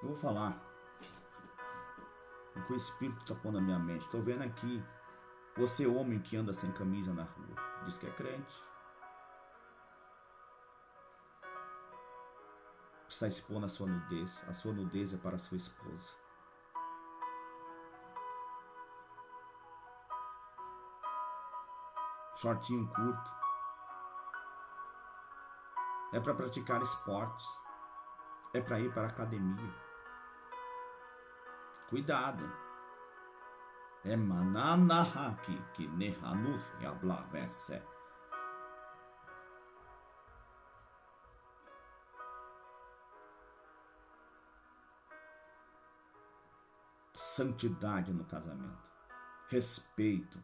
Eu vou falar o que o Espírito está pondo na minha mente. Estou vendo aqui você, homem que anda sem camisa na rua, diz que é crente, está expondo a sua nudez. A sua nudez é para a sua esposa. Shortinho curto. É para praticar esportes. É para ir para a academia. Cuidado. É mananaha que nehanuf yablavese. Santidade no casamento. Respeito.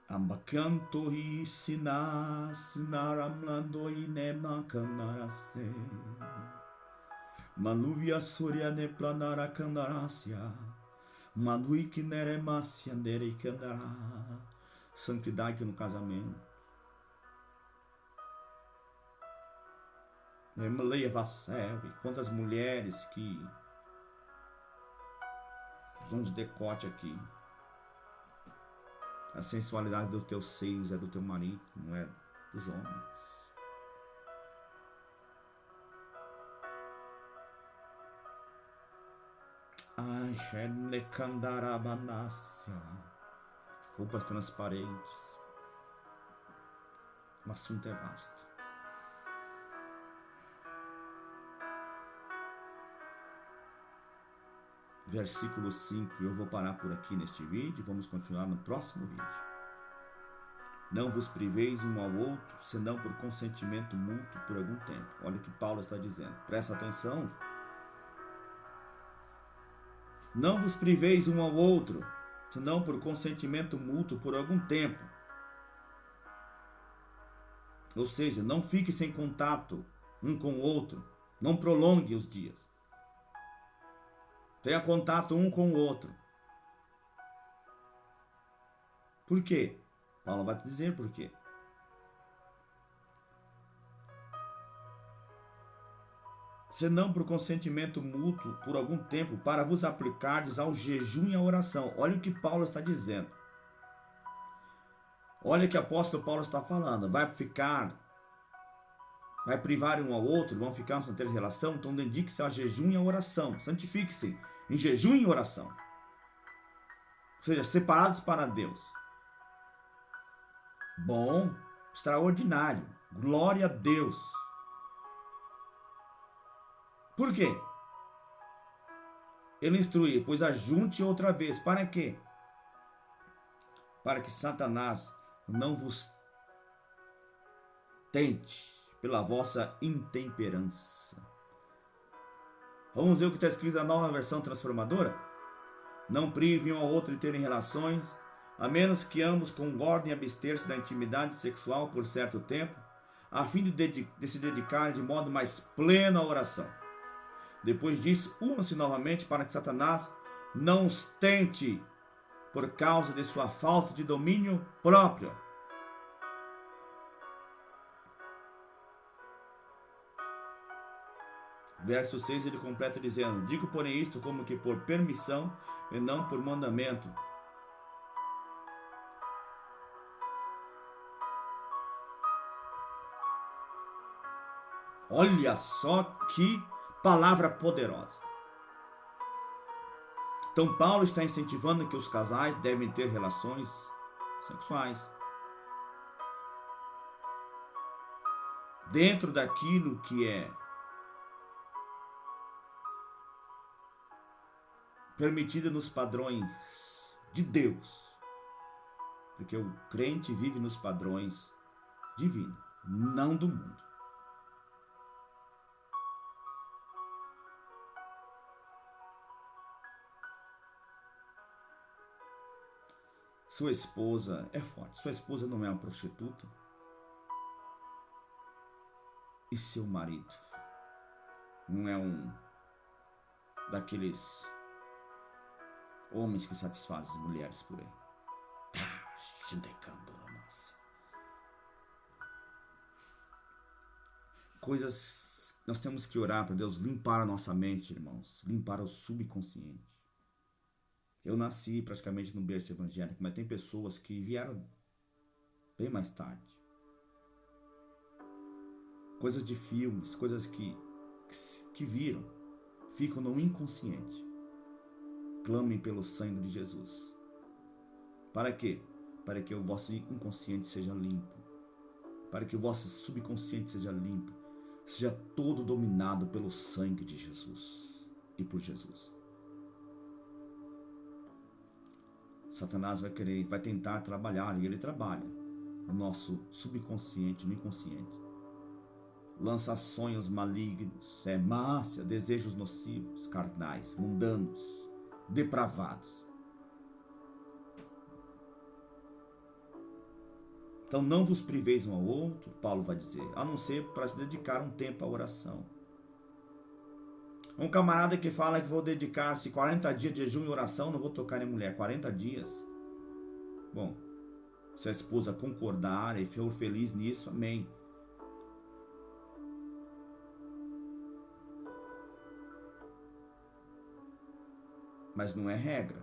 Ambakanto hi sinas naramlando inema kanarase. Manuvia surya ne planara kandarasya. Manui kineremasya nere kandara. Santidade no casamento. Quantas mulheres que usam uns decote aqui. A sensualidade dos teus seios é do teu marido, não é dos homens. Ai, roupas transparentes. O assunto é vasto. Versículo 5. Eu vou parar por aqui neste vídeo e vamos continuar no próximo vídeo. Não vos priveis um ao outro, senão por consentimento mútuo por algum tempo. Olha o que Paulo está dizendo. Presta atenção. Não vos priveis um ao outro, senão por consentimento mútuo por algum tempo. Ou seja, não fique sem contato um com o outro. Não prolongue os dias. Tenha contato um com o outro. Por quê? Paulo vai te dizer por quê. Senão por consentimento mútuo por algum tempo, para vos aplicardes ao jejum e à oração. Olha o que Paulo está dizendo. Olha o que o apóstolo Paulo está falando. Vai privar um ao outro, vão ficar sem ter relação, então dedique-se ao jejum e à oração. Santifique-se em jejum e oração. Ou seja, separados para Deus. Bom, extraordinário. Glória a Deus. Por quê? Ele instrui, pois ajunte outra vez. Para quê? Para que Satanás não vos tente pela vossa intemperança. Vamos ver o que está escrito na nova versão transformadora? Não privem um ao outro de terem relações, a menos que ambos concordem em abster-se da intimidade sexual por certo tempo, a fim de se dedicarem de modo mais pleno à oração. Depois disso, unam-se novamente para que Satanás não os tente por causa de sua falta de domínio próprio. Verso 6 ele completa dizendo: digo, porém, isto como que por permissão e não por mandamento. Olha só que palavra poderosa. Então Paulo está incentivando que os casais devem ter relações sexuais dentro daquilo que é permitido nos padrões de Deus, porque o crente vive nos padrões divinos, não do mundo. Sua esposa é forte, sua esposa não é uma prostituta. E seu marido não é um daqueles homens que satisfazem as mulheres por aí. Coisas, nós temos que orar para Deus limpar a nossa mente, irmãos, limpar o subconsciente. Eu nasci praticamente no berço evangélico, mas tem pessoas que vieram bem mais tarde. Coisas de filmes, coisas que viram, ficam no inconsciente. Clamem pelo sangue de Jesus. Para quê? Para que o vosso inconsciente seja limpo. Para que o vosso subconsciente seja limpo. Seja todo dominado pelo sangue de Jesus e por Jesus. Satanás vai tentar trabalhar, e ele trabalha no nosso subconsciente, no inconsciente. Lança sonhos malignos, mácia, desejos nocivos, carnais, mundanos, depravados. Então não vos priveis um ao outro, Paulo vai dizer, a não ser para se dedicar um tempo à oração. Um camarada que fala que vou dedicar-se 40 dias de jejum e oração, não vou tocar em mulher, 40 dias. Bom, se a esposa concordar e for feliz nisso, amém. mas não é regra.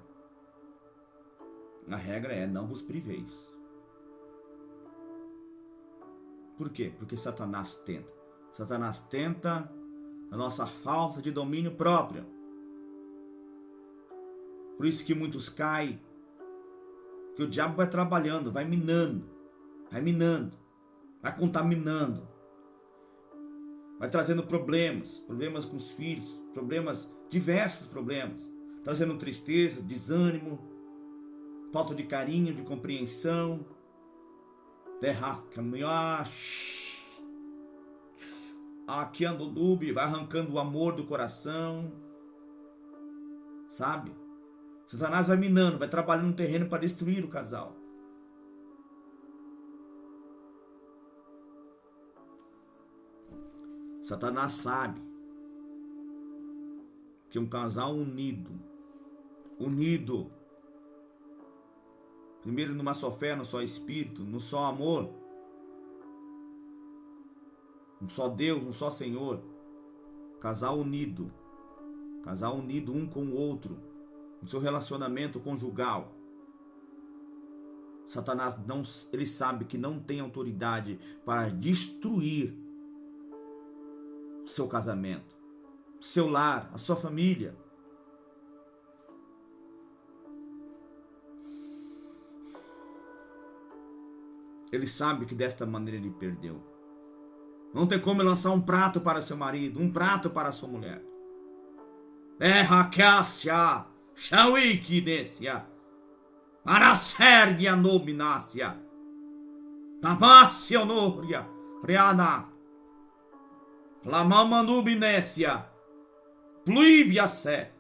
A regra é: não vos priveis. Por quê? Porque Satanás tenta. Satanás tenta a nossa falta de domínio próprio. Por isso que muitos caem. Que o diabo vai trabalhando, vai minando, vai contaminando, vai trazendo problemas com os filhos, diversos problemas, trazendo tristeza, desânimo, falta de carinho, de compreensão, aqui ando noob, vai arrancando o amor do coração, sabe? Satanás vai minando, vai trabalhando no terreno para destruir o casal. Satanás sabe que um casal unido, primeiro numa só fé, num só espírito, num só amor, um só Deus, um só Senhor, casal unido um com o outro, no seu relacionamento conjugal. Satanás ele sabe que não tem autoridade para destruir o seu casamento, o seu lar, a sua família. Ele sabe que desta maneira ele perdeu. Não tem como lançar um prato para seu marido, um prato para sua mulher. Rakácia, Shawikinesia, Parasergia nominasia, Tamácia honoria, Riana, Lamama nubinésia, Pluibia se,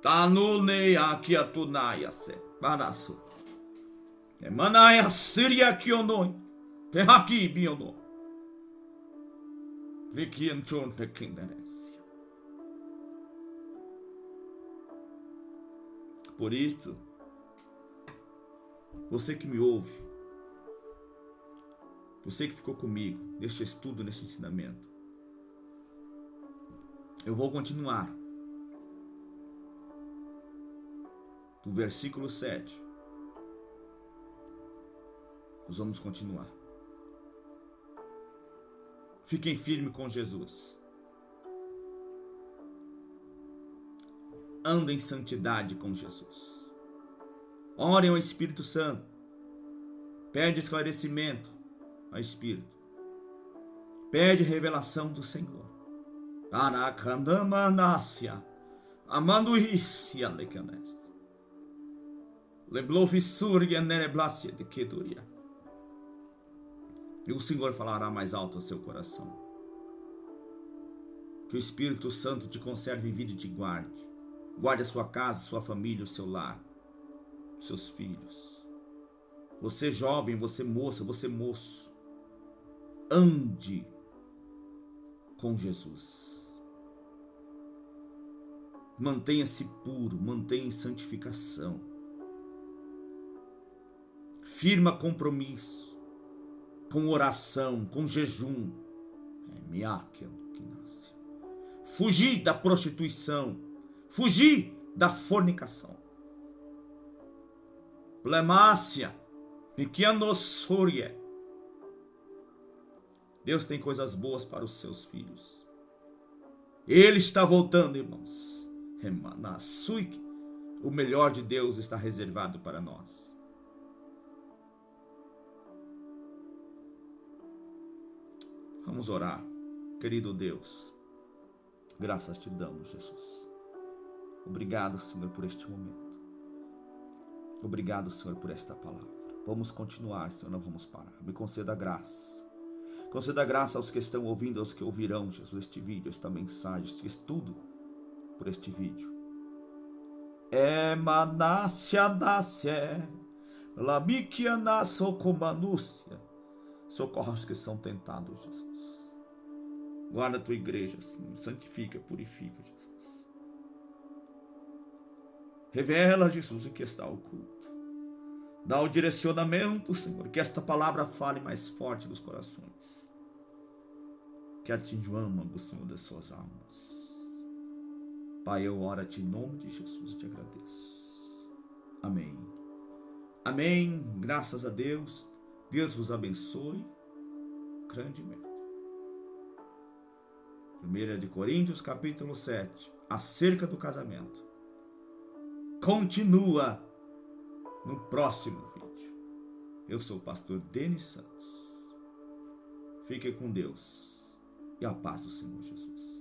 Tanune akiatunaia se, Barasu, Emanaya Siria Kionoi, Tehaki Biono, Rikian Chon Pekinderesia. Por isto, você que me ouve, você que ficou comigo neste estudo, neste ensinamento, eu vou continuar do versículo 7. Nós vamos continuar. Fiquem firmes com Jesus. Andem em santidade com Jesus. Orem ao Espírito Santo. Pede esclarecimento ao Espírito. Pede revelação do Senhor. Arakandamanasya. Amanduícia lecanes. Leblofisurya nereblácia de Keduria. E o Senhor falará mais alto ao seu coração. Que o Espírito Santo te conserve em vida e te guarde. Guarde a sua casa, sua família, o seu lar, seus filhos. Você jovem, você moça, você moço. Ande com Jesus. Mantenha-se puro, mantenha em santificação. Firma compromisso com oração, com jejum. Fugir da prostituição. Fugir da fornicação. Plemácia. Pequenosúria. Deus tem coisas boas para os seus filhos. Ele está voltando, irmãos. O melhor de Deus está reservado para nós. Vamos orar. Querido Deus, graças te damos, Jesus. Obrigado, Senhor, por este momento. Obrigado, Senhor, por esta palavra. Vamos continuar, Senhor, não vamos parar. Me conceda graça. Conceda graça aos que estão ouvindo, aos que ouvirão, Jesus, este vídeo, esta mensagem, este estudo por este vídeo. Emanácia nasce, lamiquia nasso comanúcia. Socorra os que são tentados, Jesus. Guarda a tua igreja, Senhor. Santifica, purifica, Jesus. Revela, Jesus, o que está oculto. Dá o direcionamento, Senhor, que esta palavra fale mais forte nos corações. Que atinja o âmago, Senhor, das suas almas. Pai, eu oro a Ti em nome de Jesus e te agradeço. Amém. Amém. Graças a Deus. Deus vos abençoe grandemente. 1 Coríntios capítulo 7, acerca do casamento. Continua no próximo vídeo. Eu sou o pastor Denis Santos. Fique com Deus e a paz do Senhor Jesus.